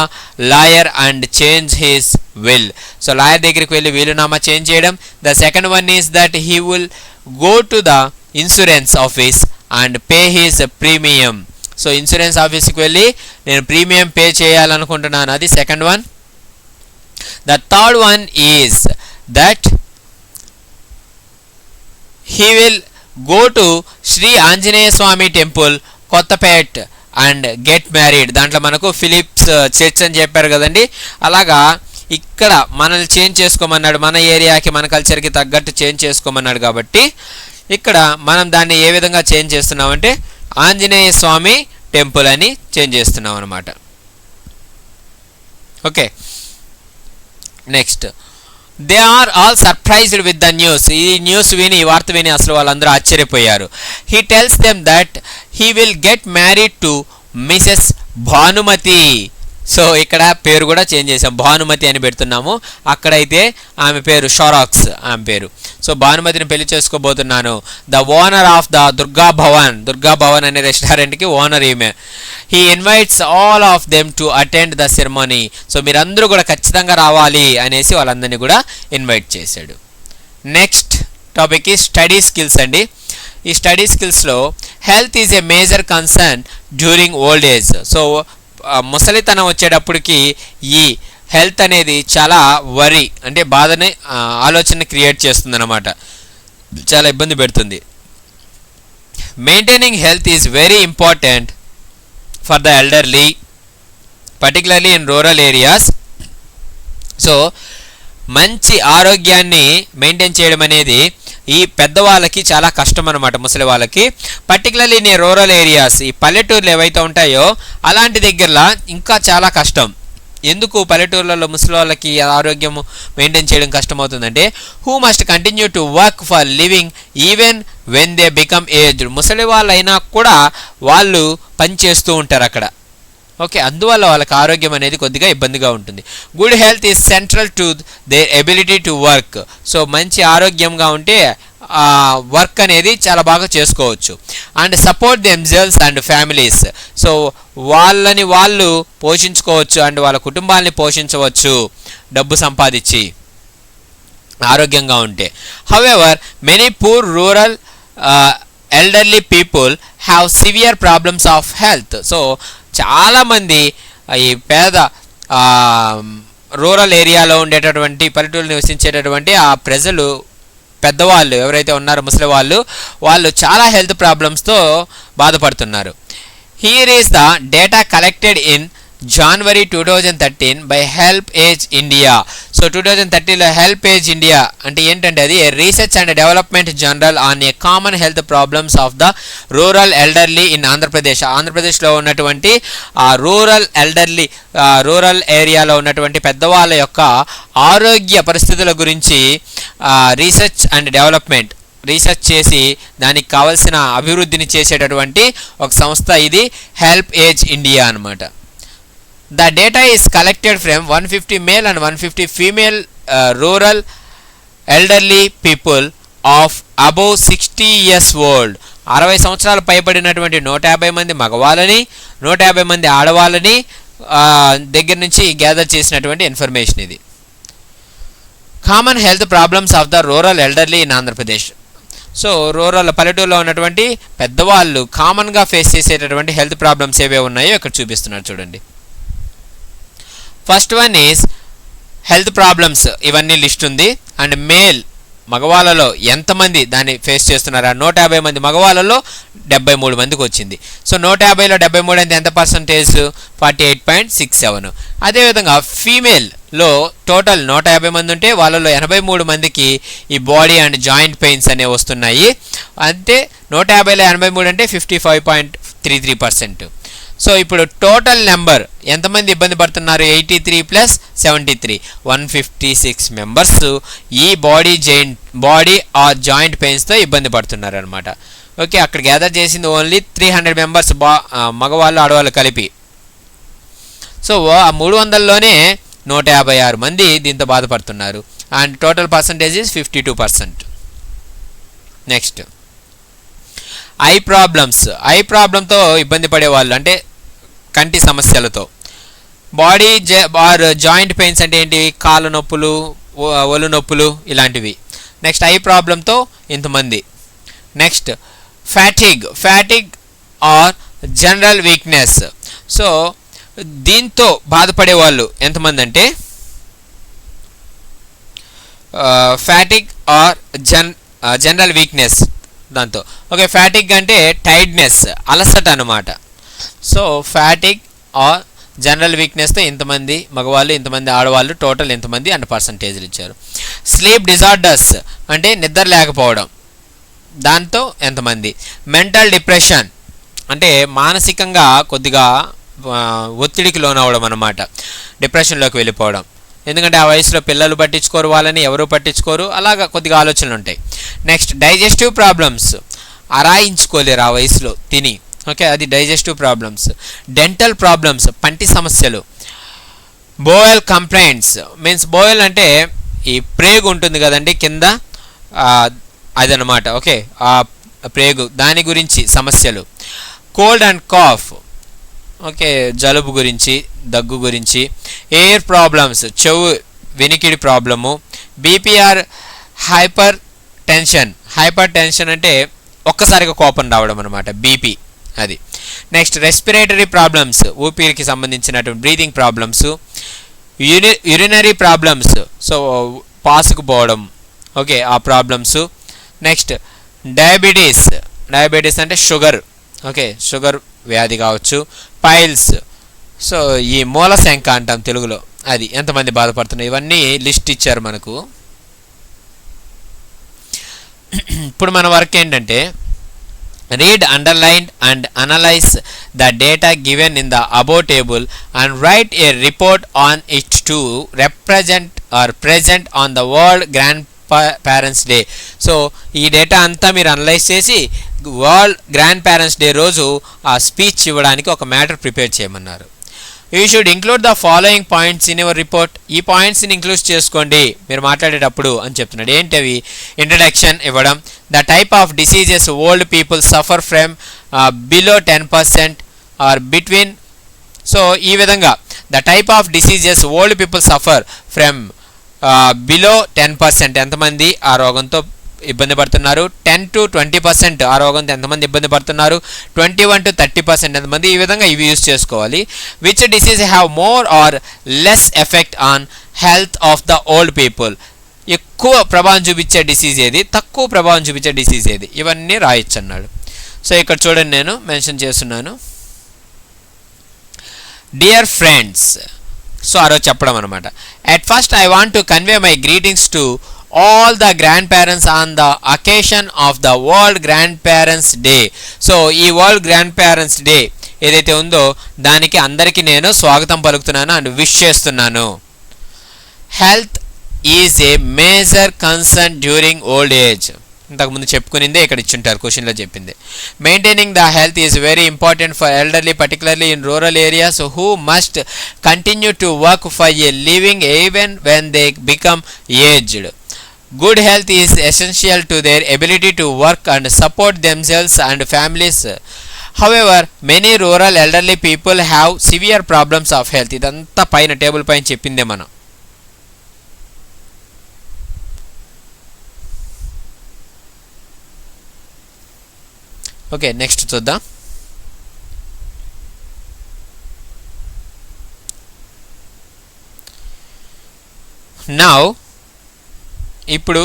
lawyer and change his will. So lawyer దగ్గరికి వెళ్ళి వీలునామా change చేయడం. The second one is that he will go to the insurance office and pay his premium. So insurance ఆఫీస్కి వెళ్ళి నేను premium pay చేయాలనుకుంటున్నాను, అది second one. The third one is that he will go to Shri Anjaneya Swami temple Kothapet and get married. దాంట్లో మనకు Philips church అని చెప్పారు కదండి, అలాగా ఇక్కడ మనల్ని చేంజ్ చేసుకోమన్నాడు, మన ఏరియాకి మన కల్చర్కి తగ్గట్టు చేంజ్ చేసుకోమన్నాడు. కాబట్టి ఇక్కడ మనం దాన్ని ఏ విధంగా చేంజ్ చేస్తున్నామంటే ఆంజనేయ స్వామి టెంపుల్ అని చేంజ్ చేస్తున్నాం అనమాట. Okay, next they are all surprised with the news. ఈ న్యూస్ విని, ఈ వార్త విని అసలు వాళ్ళందరూ ఆశ్చర్యపోయారు. He tells them that he will get married to Mrs Bhanumathi. So ఇక్కడ పేరు కూడా చేంజ్ చేసాం, భానుమతి అని పెడుతున్నాము. అక్కడైతే ఆమె పేరు షారాక్స్ ఆమె పేరు. సో భానుమతిని పెళ్లి చేసుకోబోతున్నాను. The owner of the Durga Bhavan అనే రెస్టారెంట్కి ఓనర్ ఈమె. He invites all of them to attend the ceremony. So మీరందరూ కూడా ఖచ్చితంగా రావాలి అనేసి వాళ్ళందరినీ కూడా ఇన్వైట్ చేశాడు. నెక్స్ట్ టాపిక్ ఈ స్టడీ స్కిల్స్ అండి. ఈ స్టడీ స్కిల్స్లో health is a major concern during old age. So ముసలితనం వచ్చేటప్పటికి ఈ హెల్త్ అనేది చాలా వరి అంటే బాధని ఆలోచన క్రియేట్ చేస్తుంది అన్నమాట, చాలా ఇబ్బంది పెడుతుంది. Maintaining health is very important for the elderly, particularly in rural areas. So మంచి ఆరోగ్యాన్ని మెయింటైన్ చేయడం అనేది ఈ పెద్దవాళ్ళకి చాలా కష్టం అనమాట, ముసలి వాళ్ళకి. పర్టికులర్లీ ఇన్ రూరల్ ఏరియాస్, ఈ పల్లెటూర్లు ఏవైతే ఉంటాయో అలాంటి దగ్గరలో ఇంకా చాలా కష్టం. ఎందుకు పల్లెటూర్లలో ముసలి వాళ్ళకి ఆరోగ్యం మెయింటైన్ చేయడం కష్టమవుతుందంటే, who must continue to work for living even when they become aged. ముసలి వాళ్ళు అయినా కూడా వాళ్ళు పని చేస్తూ ఉంటారు అక్కడ. ఓకే, అందువల్ల వాళ్ళకి ఆరోగ్యం అనేది కొద్దిగా ఇబ్బందిగా ఉంటుంది. Good health is central to their ability to work. So మంచి ఆరోగ్యంగా ఉంటే వర్క్ అనేది చాలా బాగా చేసుకోవచ్చు. And support themselves and families. So వాళ్ళని వాళ్ళు పోషించుకోవచ్చు అండ్ వాళ్ళ కుటుంబాలని పోషించవచ్చు డబ్బు సంపాదించి ఆరోగ్యంగా ఉంటే. However many poor rural elderly people have severe problems of health. So చాలామంది ఈ పేద రూరల్ ఏరియాలో ఉండేటటువంటి పల్లెటూరు నివసించేటటువంటి ఆ ప్రజలు, పెద్దవాళ్ళు ఎవరైతే ఉన్నారో ముసలి వాళ్ళు చాలా హెల్త్ ప్రాబ్లమ్స్తో బాధపడుతున్నారు. Here is the data collected in January 2013 by Help Age India. So 2013లో హెల్ప్ ఏజ్ ఇండియా అంటే ఏంటంటే అది research and development journal on a common health problems of the rural elderly in Andhra Pradesh. ఆంధ్రప్రదేశ్లో ఉన్నటువంటి ఆ రూరల్ ఏరియాలో ఉన్నటువంటి పెద్దవాళ్ళ యొక్క ఆరోగ్య పరిస్థితుల గురించి రీసెర్చ్ అండ్ డెవలప్మెంట్ రీసెర్చ్ చేసి దానికి కావాల్సిన అభివృద్ధిని చేసేటటువంటి ఒక సంస్థ ఇది హెల్ప్ ఏజ్ ఇండియా అన్నమాట. The data is collected from 150 male and 150 female rural elderly people of above 60 years old. 60 సంవత్సరాలు పైబడినటువంటి 150 మంది మగవాళ్ళని 150 మంది ఆడవాళ్ళని దగ్గర నుంచి గ్యాదర్ చేసినటువంటి ఇన్ఫర్మేషన్ ఇది. Common health problems of the rural elderly in Andhra Pradesh. So rural పల్లెటూరులో ఉన్నటువంటి పెద్దవాళ్ళు కామన్గా ఫేస్ చేసేటటువంటి హెల్త్ ప్రాబ్లమ్స్ ఏవే ఉన్నాయో ఇక్కడ చూపిస్తున్నారు చూడండి. First one is health problems, ఇవన్నీ లిస్ట్ ఉంది. అండ్ మేల్ మగవాళ్ళలో ఎంతమంది దాన్ని ఫేస్ చేస్తున్నారు? 150 మంది మగవాళ్ళలో 73 మందికి వచ్చింది. సో 150లో 73 అంటే ఎంత పర్సంటేజ్? 48.67. అదేవిధంగా ఫీమేల్లో టోటల్ 150 మంది ఉంటే వాళ్ళలో 83 మందికి ఈ బాడీ అండ్ జాయింట్ పెయిన్స్ అనేవి వస్తున్నాయి. అంటే 150లో 83 అంటే 55.33%. సో ఇప్పుడు టోటల్ నెంబర్ ఎంతమంది ఇబ్బంది పడుతున్నారు? 83 + 73 156 మెంబర్స్ ఈ బాడీ ఆర్ జాయింట్ పెయిన్స్తో ఇబ్బంది పడుతున్నారు అనమాట. ఓకే, అక్కడ గ్యాదర్ చేసింది ఓన్లీ 300 మెంబర్స్ మగవాళ్ళు ఆడవాళ్ళు కలిపి. సో ఆ 300లోనే 156 మంది దీంతో బాధపడుతున్నారు. And total percentage is 52%. Next eye ప్రాబ్లంతో ఇబ్బంది పడేవాళ్ళు అంటే కంటి సమస్యలతో. బాడీ ఆర్ జాయింట్ పెయిన్స్ అంటే ఏంటి? కాళ్ళ నొప్పులు, ఒళ్ళు నొప్పులు ఇలాంటివి. నెక్స్ట్ ఐ ప్రాబ్లంతో ఇంతమంది. Next fatigue or general weakness. So దీంతో బాధపడేవాళ్ళు ఎంతమంది అంటే ఫ్యాటిగ్ ఆర్ జనరల్ వీక్నెస్ దాంతో. ఓకే, ఫ్యాటిగ్ అంటే టైర్డ్నెస్, అలసట అనమాట. సో ఫ్యాటిగ్ ఆర్ జనరల్ వీక్నెస్తో ఇంతమంది మగవాళ్ళు, ఇంతమంది ఆడవాళ్ళు, టోటల్ ఇంతమంది అండ్ పర్సంటేజ్లు ఇచ్చారు. స్లీప్ డిజార్డర్స్ అంటే నిద్ర లేకపోవడం, దాంతో ఎంతమంది. మెంటల్ డిప్రెషన్ అంటే మానసికంగా కొద్దిగా ఒత్తిడికి లోనవడం అనమాట, డిప్రెషన్లోకి వెళ్ళిపోవడం. ఎందుకంటే ఆ వయసులో పిల్లలు పట్టించుకోరు, వాళ్ళని ఎవరు పట్టించుకోరు, అలాగా కొద్దిగా ఆలోచనలు ఉంటాయి. నెక్స్ట్ డైజెస్టివ్ ప్రాబ్లమ్స్, అరాయించుకోలేరు ఆ వయసులో తిని. ఓకే, అది డైజెస్టివ్ ప్రాబ్లమ్స్. డెంటల్ ప్రాబ్లమ్స్, పంటి సమస్యలు. బోయల్ కంప్లైంట్స్ మీన్స్, బోయల్ అంటే ఈ ప్రేగు ఉంటుంది కదండి కింద, అదనమాట. ఓకే, ఆ ప్రేగు దాని గురించి సమస్యలు. కోల్డ్ అండ్ కాఫ్, ఓకే, జలుబు గురించి, దగ్గు గురించి. ఎయిర్ ప్రాబ్లమ్స్, చెవు వినికిడి problem. BPR hyper tension, hyper tension అంటే ఒక్కసారిగా కోపం రావడం అనమాట, బీపీ అది. నెక్స్ట్ రెస్పిరేటరీ ప్రాబ్లమ్స్, ఊపిరికి సంబంధించినటువంటి breathing problems. Urinary problems, so పాసుకుపోవడం, ఓకే, ఆ ప్రాబ్లమ్స్. నెక్స్ట్ డయాబెటీస్, డయాబెటీస్ అంటే షుగర్, ఓకే, షుగర్ వ్యాధి కావచ్చు. పైల్స్, సో ఈ మూలశంక అంటాం తెలుగులో, అది ఎంతమంది బాధపడుతున్నారు, ఇవన్నీ లిస్ట్ ఇచ్చారు మనకు. ఇప్పుడు మన వర్క్ ఏంటంటే read, underline and analyze the data given in the above table and write a report on it to represent or present on the World Grandparents Day. So ఈ డేటా అంతా మీరు అనలైజ్ చేసి world grand parents day రోజు ఆ speech ఇవ్వడానికి ఒక matter prepare చేయమన్నారు. You should include the following points in your report. ఈ పాయింట్స్ని ఇంక్లూడ్ చేసుకోండి మీరు మాట్లాడేటప్పుడు అని చెప్తున్నాడు. ఏంటవి? ఇంట్రడక్షన్ ఇవ్వడం, the type of diseases old people suffer from below 10% or between. So ఈ విధంగా the type of diseases old people suffer from below 10%, ఎంతమంది ఆ రోగంతో ఇబ్బంది పడుతున్నారు. 10 to 20% ఆ రోగంతో ఎంతమంది ఇబ్బంది పడుతున్నారు. 21 to 30% ఎంతమంది. ఈ విధంగా ఇవి యూజ్ చేసుకోవాలి. Which disease have more or less effect on health of the old people. ఎక్కువ ప్రభావం చూపించే డిసీజ్ ఏది, తక్కువ ప్రభావం చూపించే డిసీజ్ ఏది, ఇవన్నీ రాయొచ్చు అన్నాడు. సో ఇక్కడ చూడండి, నేను మెన్షన్ చేస్తున్నాను డియర్ ఫ్రెండ్స్. సో ఆ రోజు చెప్పడం అనమాట. At first I want to convey my greetings to all the grandparents on the occasion of the World Grandparents Day. So ఈ వరల్డ్ గ్రాండ్ పేరెంట్స్ డే ఏదైతే ఉందో దానికి అందరికీ నేను స్వాగతం పలుకుతున్నాను అండ్ విష్ చేస్తున్నాను. Health is a major concern during old age. ఇంతకుముందు చెప్పుకునిందే ఇక్కడ ఇచ్చుంటారు, క్వశ్చన్లో చెప్పింది. Maintaining the health is very important for elderly, particularly in rural areas who must continue to work for a living even when they become aged. Good health is essential to their ability to work and support themselves and families. However, many rural elderly people have severe problems of health. ఇదంతా పైన table పైన చెప్పిందే మనం. Okay, next చూద్దాం. Now ఇప్పుడు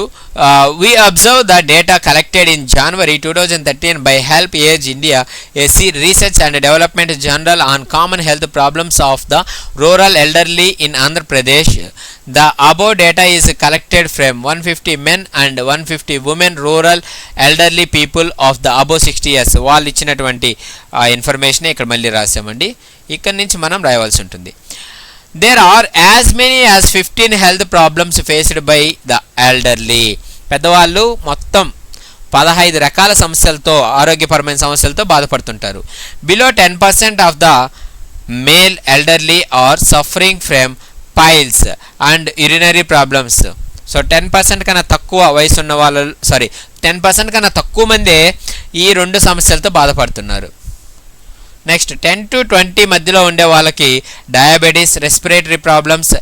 we observe the data collected in January 2013 by Help Age India, a research and development journal on common health problems of the rural elderly in Andhra Pradesh. The above data is collected from 150 men and 150 women rural elderly people of the above 60 years. వాళ్ళు ఇచ్చినటువంటి information ఇక్కడ మళ్ళీ రాసామండి. ఇక్కడ నుంచి మనం రాయవలసి ఉంటుంది. There are as many as 15 health problems faced by the elderly. పెద్దవాళ్ళు మొత్తం 15 రకాల సమస్యలతో, ఆరోగ్యపరమైన సమస్యలతో బాధపడుతుంటారు. Below 10% of the male elderly are suffering from piles and urinary problems. So 10% కన్నా తక్కువ వయసు ఉన్న వాళ్ళు 10% కన్నా తక్కువ మందే ఈ రెండు సమస్యలతో బాధపడుతున్నారు. నెక్స్ట్ 10 to 20 మధ్యలో ఉండే వాళ్ళకి diabetes, respiratory problems,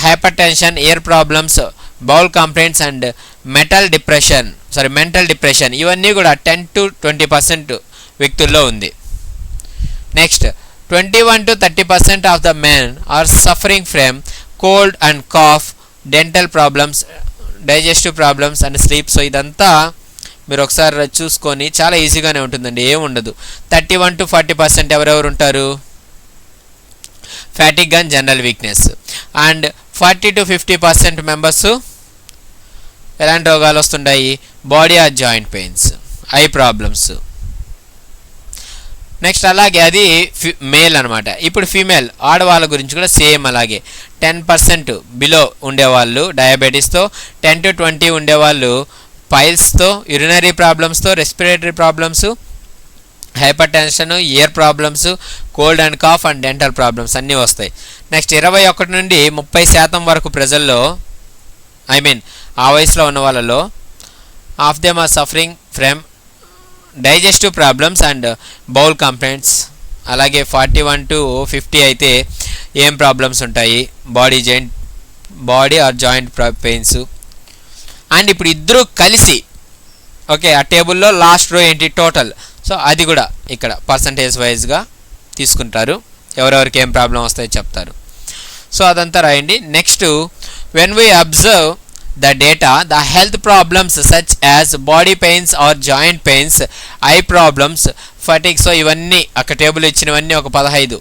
hypertension, ear problems, bowel complaints and mental depression ఇవన్నీ కూడా 10 to 20% వ్యక్తుల్లో ఉంది. Next 21 to 30% of the men are suffering from cold and cough, dental problems, digestive problems and sleep. So ఇదంతా మీరు ఒకసారి చూసుకొని చాలా ఈజీగానే ఉంటుందండి, ఏముండదు. 31 to 40% ఎవరెవరు ఉంటారు? Fatigue and general weakness. And 40 to 50% members ఎలాంటి రోగాలు వస్తుంటాయి? Body or joint pains, eye problems. Next అలాగే అది మేల్ అనమాట. ఇప్పుడు ఫీమేల్ ఆడవాళ్ళ గురించి కూడా సేమ్ అలాగే 10% బిలో ఉండేవాళ్ళు డయాబెటీస్తో, 10 to 20 ఉండేవాళ్ళు పైల్స్తో, యూరినరీ ప్రాబ్లమ్స్తో, respiratory problems, hypertension, ear problems, cold and cough and dental problems అన్నీ వస్తాయి. నెక్స్ట్ 21 నుండి 30% వరకు ప్రజల్లో ఆ వయసులో ఉన్న వాళ్ళలో of them are suffering from digestive problems and bowel complaints. అలాగే 41 to 50 అయితే ఏం ప్రాబ్లమ్స్ ఉంటాయి, body or joint pains. And ఇప్పుడు ఇద్దరు కలిసి ఓకే ఆ టేబుల్లో లాస్ట్ రో ఏంటి టోటల్, సో అది కూడా ఇక్కడ పర్సంటేజ్ వైజ్గా తీసుకుంటారు, ఎవరెవరికి ఏం ప్రాబ్లం వస్తాయో చెప్తారు. సో అదంతా రాయండి. Next when we observe the data, the health problems such as body pains or joint pains, eye problems, fatigue, so ఇవన్నీ అక్కడ టేబుల్ ఇచ్చినవన్నీ ఒక 15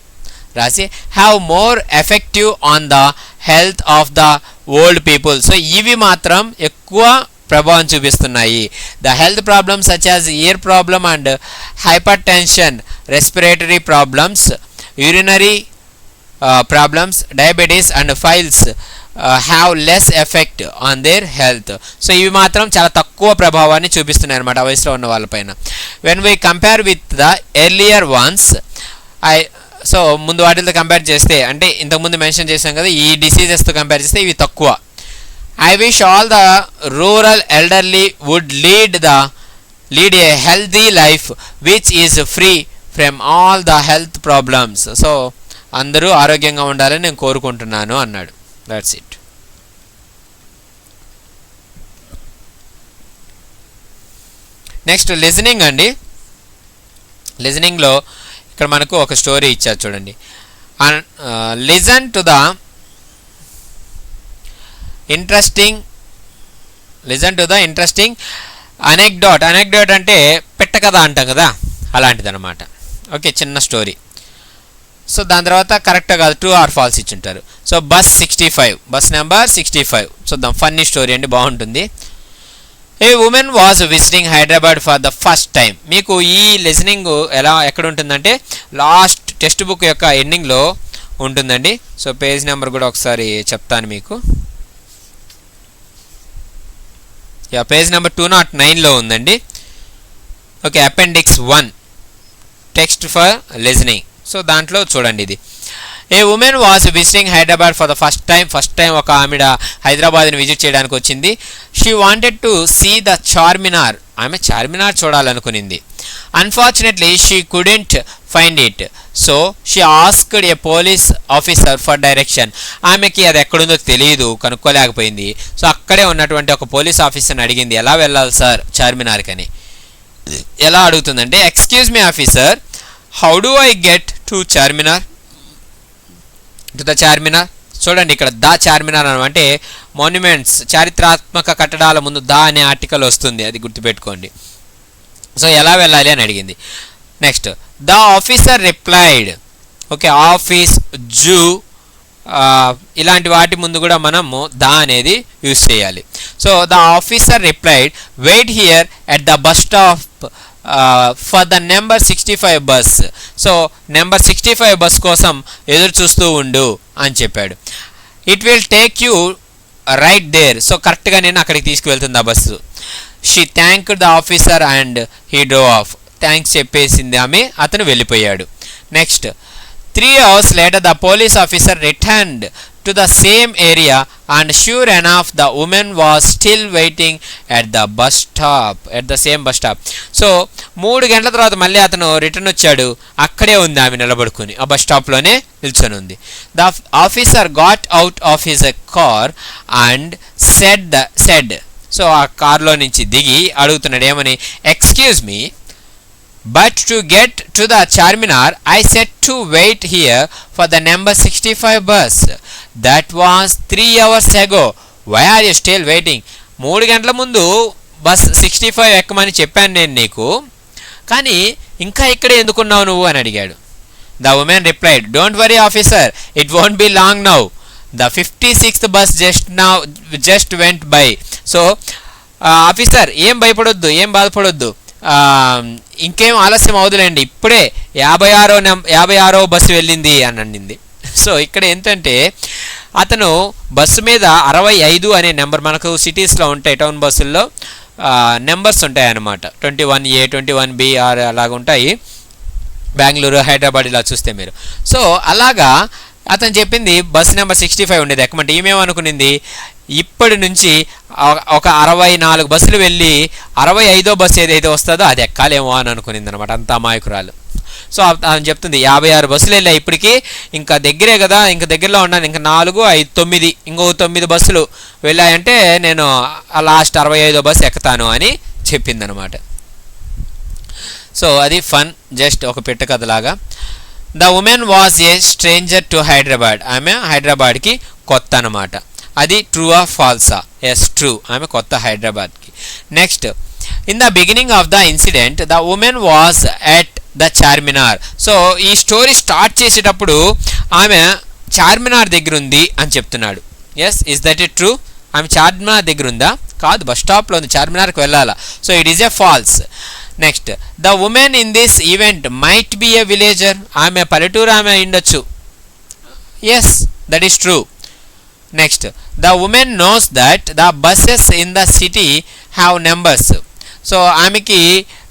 రాసి have more effective on the health of the old people. So ఇవి మాత్రం ఎక్కువ ప్రభావం చూపిస్తున్నాయి. The health problems such as ear problem and hypertension, respiratory problems, urinary problems, diabetes and files have less effect on their health. So ఇవి మాత్రం చాలా తక్కువ ప్రభావాన్ని చూపిస్తున్నాయి అనమాట ఆ వయసులో ఉన్న వాళ్ళపైన. When we compare with the earlier once, so ముందు వాటితో కంపేర్ చేస్తే అంటే ఇంతకుముందు మెన్షన్ చేసాం కదా ఈ డిసీజెస్తో కంపేర్ చేస్తే ఇవి తక్కువ. I wish all the rural elderly would lead a healthy life which is free from all the health problems. So అందరూ ఆరోగ్యంగా ఉండాలని నేను కోరుకుంటున్నాను అన్నాడు. That's it. నెక్స్ట్ లిజనింగ్ అండి. లిజనింగ్లో ఇక్కడ మనకు ఒక స్టోరీ ఇచ్చారు చూడండి. Listen to the interesting anecdote. Anecdote అంటే పెట్ట కథ అంటాం కదా అలాంటిదన్నమాట. ఓకే చిన్న స్టోరీ. సో దాని తర్వాత కరెక్ట్గా కాదు ట్రూ ఆర్ ఫాల్స్ ఇచ్చుంటారు. సో బస్ నెంబర్ 65 చూద్దాం. ఫన్నీ స్టోరీ అండి, బాగుంటుంది. A woman was visiting Hyderabad for the first time. మీకు ఈ లిజనింగ్ ఎక్కడ ఉంటుందంటే లాస్ట్ టెక్స్ట్ బుక్ యొక్క ఎండింగ్లో ఉంటుందండి. సో పేజ్ నెంబర్ కూడా ఒకసారి చెప్తాను మీకు. పేజ్ నెంబర్ 209లో ఉందండి. Okay appendix 1 text for listening. So దాంట్లో చూడండి ఇది. A woman was visiting Hyderabad for the first time ఒక ఆమెడ హైదరాబాద్ని విజిట్ చేయడానికి వచ్చింది. She wanted to see the Charminar. ఆమె చార్మినార్ చూడాలనుకునింది. Unfortunately she couldn't find it. So she asked a police officer for direction. ఆమెకి అది ఎక్కడుందో తెలియదు, కనుక్కోలేకపోయింది. సో అక్కడే ఉన్నటువంటి ఒక పోలీస్ ఆఫీసర్ని అడిగింది ఎలా వెళ్ళాలి సార్ చార్మినార్కి అని. ఎలా అడుగుతుందంటే excuse me officer, how do I get to Charminar? To the Charminar. చూడండి ఇక్కడ ద చార్మినార్ అంటే మాన్యుమెంట్స్ చారిత్రాత్మక కట్టడాల ముందు ద అనే ఆర్టికల్ వస్తుంది, అది గుర్తుపెట్టుకోండి. సో ఎలా వెళ్ళాలి అని అడిగింది. Next the officer replied. Okay office, zoo ఇలాంటి వాటి ముందు కూడా మనము ద అనేది యూజ్ చేయాలి. So the officer replied wait here at the bus stop for the number 65 bus. So number 65 bus కోసం ఎదురు చూస్తూ ఉండు అని చెప్పాడు. It will take you right there. So కరెక్ట్గా నేను అక్కడికి తీసుకువెళ్తుంది ఆ bus. She thank the officer and he drove off. Thanks చెప్పేసింది ఆమె, అతను వెళ్ళిపోయాడు. Next 3 hours later the police officer returned to the same area and sure enough the woman was still waiting at the same bus stop. So 3 గంటల తర్వాత మళ్ళీ అతను return వచ్చాడు, అక్కడే ఉంది ఆమె నిలబడుకుని, ఆ బస్ స్టాప్లోనే నిల్చొని ఉంది. The officer got out of his car and said. So ఆ కార్లో నుంచి దిగి అడుగుతున్నాడు ఏమని, excuse me, but to get to the Charminar I said to wait here for the number 65 bus. That was 3 hours ago. Why are you still waiting? 3 గంటల ముందు bus 65 ఎక్కమని చెప్పాను నేను నీకు, కానీ ఇంకా ఇక్కడే ఎందుకున్నావు నువ్వు అని అడిగాడు. The woman replied, don't worry officer, it won't be long now. The 56th bus just went by. So officer ఏం భయపడొద్దు, ఏం బాధపడొద్దు, ఇంకేం ఆలస్యం అవదులేండి, ఇప్పుడే 56వ బస్సు వెళ్ళింది అని అనింది. సో ఇక్కడ ఏంటంటే అతను బస్సు మీద 65 అనే నెంబర్, మనకు సిటీస్లో ఉంటాయి టౌన్ బస్సుల్లో నెంబర్స్ ఉంటాయి అన్నమాట, 21A 21B అలాగ ఉంటాయి, బెంగళూరు హైదరాబాద్ ఇలా చూస్తే మీరు. సో అలాగా అతను చెప్పింది బస్సు నెంబర్ 65 ఉండేది ఎక్కమంటే, ఈమెమనుకునింది ఇప్పటి నుంచి ఒక 64 బస్సులు వెళ్ళి 65వ బస్సు ఏదైతే వస్తుందో అది ఎక్కాలేమో అని అనుకునింది అనమాట, అంత అమాయకురాలు. సో అని చెప్తుంది 56 బస్సులు వెళ్ళాయి ఇప్పటికీ, ఇంకా దగ్గరే కదా, ఇంకా దగ్గరలో ఉన్నాను, ఇంకా 4, 5, 9 ఇంకో 9 బస్సులు వెళ్ళాయంటే నేను లాస్ట్ 65వ బస్సు ఎక్కుతాను అని చెప్పింది అనమాట. సో అది ఫన్, జస్ట్ ఒక పెట్ట కథలాగా. The woman was a stranger to Hyderabad, ఆమె హైదరాబాద్కి కొత్త అనమాట. అది ట్రూ ఆ ఫాల్సా? ఎస్ ట్రూ, ఆమె కొత్త హైదరాబాద్కి. Next, in the beginning of the incident the woman was at the Charminar. So ఈ స్టోరీ స్టార్ట్ చేసేటప్పుడు ఆమె చార్మినార్ దగ్గర ఉంది అని చెప్తున్నాడు. Yes, is that it true? ఆమె చార్మినార్ దగ్గర ఉందా? కాదు, బస్ స్టాప్లో ఉంది, చార్మినార్కి వెళ్ళాలా. So it is a false. Next, the woman in this event might be a villager, ఆమె పల్లెటూరు ఆమె ఉండొచ్చు. Yes, that is true. Next, the woman knows that the buses in the city have numbers. So ఆమెకి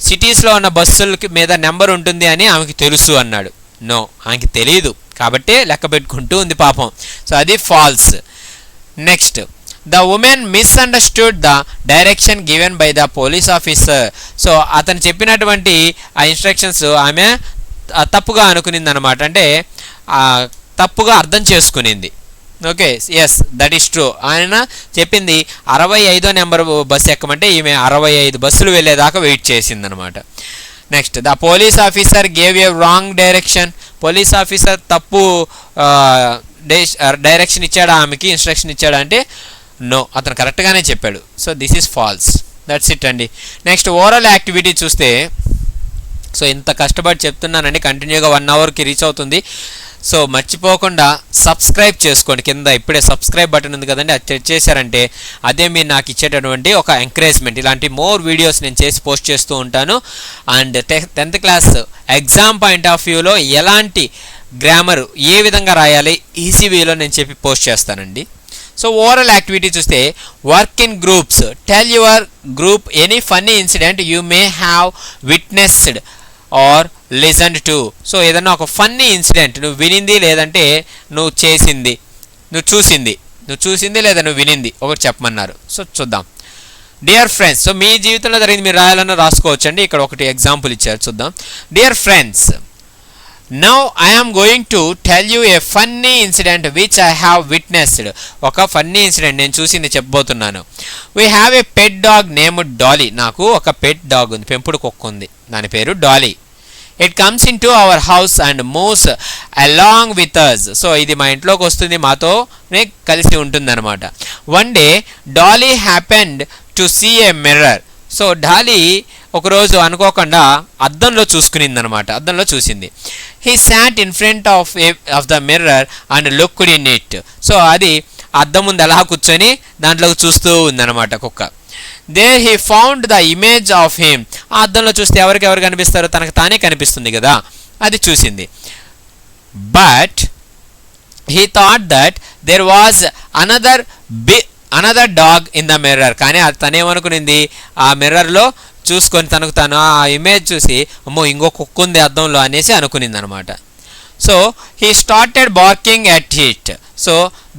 సిటీస్లో ఉన్న బస్సుల మీద number ఉంటుంది అని ఆమెకి తెలుసు అన్నాడు. నో, ఆమెకి తెలియదు కాబట్టి లెక్క పెట్టుకుంటూ ఉంది పాపం. సో అది false. Next, the woman misunderstood the direction given by the police officer. So అతను చెప్పినటువంటి ఆ ఇన్స్ట్రక్షన్స్ ఆమె తప్పుగా అనుకునింది అనమాట, అంటే తప్పుగా అర్థం చేసుకునింది. Okay, yes, that is true. ఆయన చెప్పింది 65వ నెంబర్ బస్సు ఎక్కమంటే ఈమె 65 బస్సులు వెళ్ళేదాకా వెయిట్ చేసిందనమాట. Next, the police officer gave a wrong direction. Police officer తప్పు డైరెక్షన్ ఇచ్చాడా, ఆమెకి ఇన్స్ట్రక్షన్ ఇచ్చాడా అంటే నో, అతను కరెక్ట్గానే చెప్పాడు. So this is false. That's it అండి. నెక్స్ట్, ఓవరాల్ యాక్టివిటీ చూస్తే, సో ఇంత కష్టపడి చెప్తున్నానండి, కంటిన్యూగా 1 అవర్కి రీచ్ అవుతుంది. సో మర్చిపోకుండా సబ్స్క్రైబ్ చేసుకోండి, కింద ఇప్పుడే సబ్స్క్రైబ్ బటన్ ఉంది కదండి, అది చెక్ చేశారంటే అదే మీరు నాకు ఇచ్చేటటువంటి ఒక ఎంకరేజ్మెంట్. ఇలాంటి మోర్ వీడియోస్ నేను చేసి పోస్ట్ చేస్తూ ఉంటాను. And 10th class exam point of వ్యూలో ఎలాంటి గ్రామర్ ఏ విధంగా రాయాలి ఈజీ వేలో నేను చెప్పి పోస్ట్ చేస్తానండి. సో ఓవరాల్ యాక్టివిటీ చూస్తే, work in groups, tell your group any funny incident you may have witnessed or listened to. So ఏదన్నా ఒక ఫన్నీ ఇన్సిడెంట్ నువ్వు వినింది లేదంటే నువ్వు చేసింది, నువ్వు చూసింది లేదా నువ్వు వినింది ఒకటి చెప్పమన్నారు. సో చూద్దాం. డియర్ ఫ్రెండ్స్, సో మీ జీవితంలో జరిగింది మీరు రాయాలన్నా రాసుకోవచ్చండి. ఇక్కడ ఒకటి ఎగ్జాంపుల్ ఇచ్చారు, చూద్దాం. Dear friends, now I am going to tell you a funny incident which I have witnessed. ఒక ఫన్నీ ఇన్సిడెంట్ నేను చూసింది చెప్పబోతున్నాను. We have a pet dog named Dolly. నాకు ఒక పెట్ డాగ్ ఉంది, పెంపుడు కుక్క ఉంది, దాని పేరు Dolly. It comes in to our house and moves along with us. So ఇది మా ఇంట్లోకి వస్తుంది, మాతోనే కలిసి ఉంటుంది అనమాట. One day Dolly happened to see a mirror. So Dolly ఒకరోజు అనుకోకుండా అద్దంలో చూసుకునిందనమాట, అద్దంలో చూసింది. He sat in front of the mirror and looked in it. So అది అద్దం ముందు అలా కూర్చొని దాంట్లోకి చూస్తూ ఉందన్నమాట కుక్క. There he found the image of him. ఆ అద్దంలో చూస్తే ఎవరు కనిపిస్తారో తనకు తానే కనిపిస్తుంది కదా, అది చూసింది. But he thought that there was another dog in the mirror. కానీ తనేమనుకునింది, ఆ మిర్రర్లో చూసుకొని తనకు తాను ఆ ఇమేజ్ చూసి అమ్మో ఇంకో కుక్క ఉంది అద్దంలో అనేసి అనుకునింది అనమాట. So he started barking at hit. So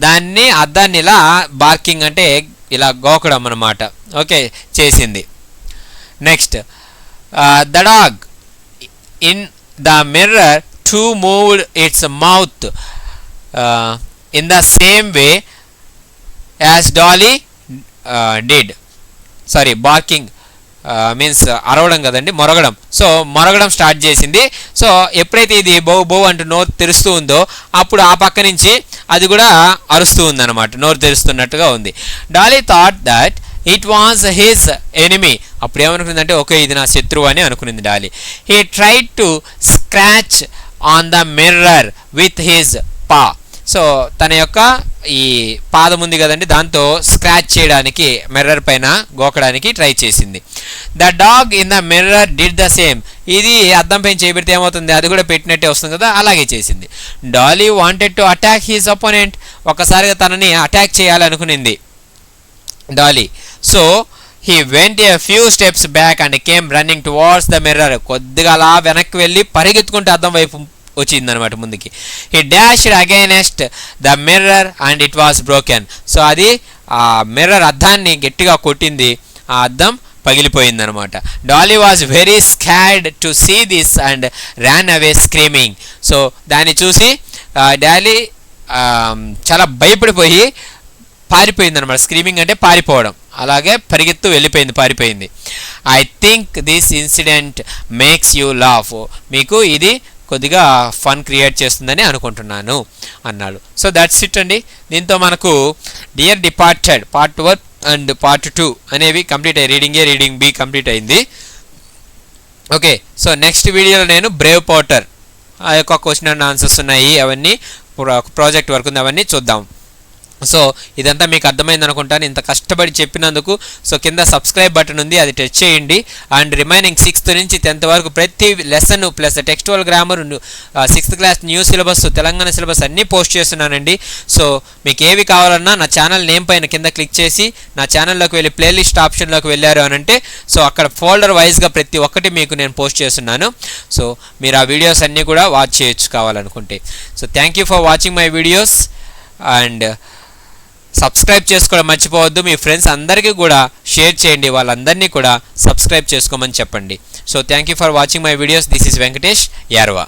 దాన్ని అద్దాన్ని ఇలా బార్కింగ్ అంటే ఇలా గోకడం అనమాట, ఓకే చేసింది. Next, the dog in the mirror to moved it's mouth in the same way as Dolly did. Sorry, barking means అరవడం కదండి, మొరగడం. సో మొరగడం స్టార్ట్ చేసింది. సో ఎప్పుడైతే ఇది బౌ అంటూ నోరు తెరుస్తూ ఉందో అప్పుడు ఆ పక్క నుంచి అది కూడా అరుస్తూ ఉందన్నమాట, నోరు తెరుస్తున్నట్టుగా ఉంది. Dolly thought that it was his enemy. అప్పుడు ఏమనుకుందంటే ఓకే ఇది నా శత్రువు అని అనుకునింది Dolly. He tried to scratch on the mirror with his paw. So తన యొక్క ఈ పాదం ఉంది కదండి, దాంతో స్క్రాచ్ చేయడానికి మిర్రర్ పైన గోకడానికి ట్రై చేసింది. The dog in the mirror did the same. ఇది అద్దం పైన చేయబెడితే ఏమవుతుంది, అది కూడా పెట్టినట్టే వస్తుంది కదా, అలాగే చేసింది. Dolly wanted to attack his opponent, ఒక్కసారిగా తనని అటాక్ చేయాలనుకునింది Dolly. So he went a few steps back and came running towards the mirror, కొద్దిగా అలా వెనక్కి వెళ్ళి పరిగెత్తుకుంటూ అద్దం వైపు వచ్చిందనమాట ముందుకి. He dashed against the mirror and it was broken. So అది ఆ మిర్రర్ అద్దాన్ని గట్టిగా కొట్టింది, ఆ అద్దం పగిలిపోయిందనమాట. Dolly was very scared to see this and ran away screaming. So దాన్ని చూసి డాలీ చాలా భయపడిపోయి పారిపోయిందనమాట. స్క్రీమింగ్ అంటే పారిపోవడం, అలాగే పరిగెత్తు వెళ్ళిపోయింది, పారిపోయింది. I think this incident makes you laugh, మీకు ఇది కొద్దిగా ఫన్ క్రియేట్ చేస్తుందని అనుకుంటున్నాను అన్నాడు. సో దట్స్ ఇట్ అండి. దీంతో మనకు dear departed part 1 and part 2 అనేవి కంప్లీట్ అయ్యి, రీడింగ్ ఏ రీడింగ్ బి కంప్లీట్ అయింది. ఓకే, సో నెక్స్ట్ వీడియోలో నేను బ్రేవ్ పోర్టర్ ఆ యొక్క క్వశ్చన్ అండ్ ఆన్సర్స్ ఉన్నాయి, అవన్నీ ప్రాజెక్ట్ వర్క్ ఉంది, అవన్నీ చూద్దాం. సో ఇదంతా మీకు అర్థమైంది అనుకుంటాను ఇంత కష్టపడి చెప్పినందుకు. సో కింద సబ్స్క్రైబ్ బటన్ ఉంది, అది టచ్ చేయండి. అండ్ రిమైనింగ్ 6th నుంచి 10th వరకు ప్రతి lesson plus textual grammar, 6th class new syllabus, Telangana syllabus అన్నీ పోస్ట్ చేస్తున్నానండి. సో మీకు ఏవి కావాలన్నా నా ఛానల్ నేమ్ పైన కింద క్లిక్ చేసి నా ఛానల్లోకి వెళ్ళి ప్లేలిస్ట్ ఆప్షన్లోకి వెళ్ళారు అని అంటే, సో అక్కడ ఫోల్డర్ వైజ్గా ప్రతి ఒక్కటి మీకు నేను పోస్ట్ చేస్తున్నాను. సో మీరు ఆ వీడియోస్ అన్నీ కూడా వాచ్ చేయొచ్చు కావాలనుకుంటే. So thank you for watching my videos and subscribe చేసుకోవడం మర్చిపోవద్దు. మీ ఫ్రెండ్స్ అందరికీ కూడా షేర్ చేయండి, వాళ్ళందరినీ కూడా సబ్స్క్రైబ్ చేసుకోమని చెప్పండి. So thank you for watching my videos. This is Venkatesh యార్వా.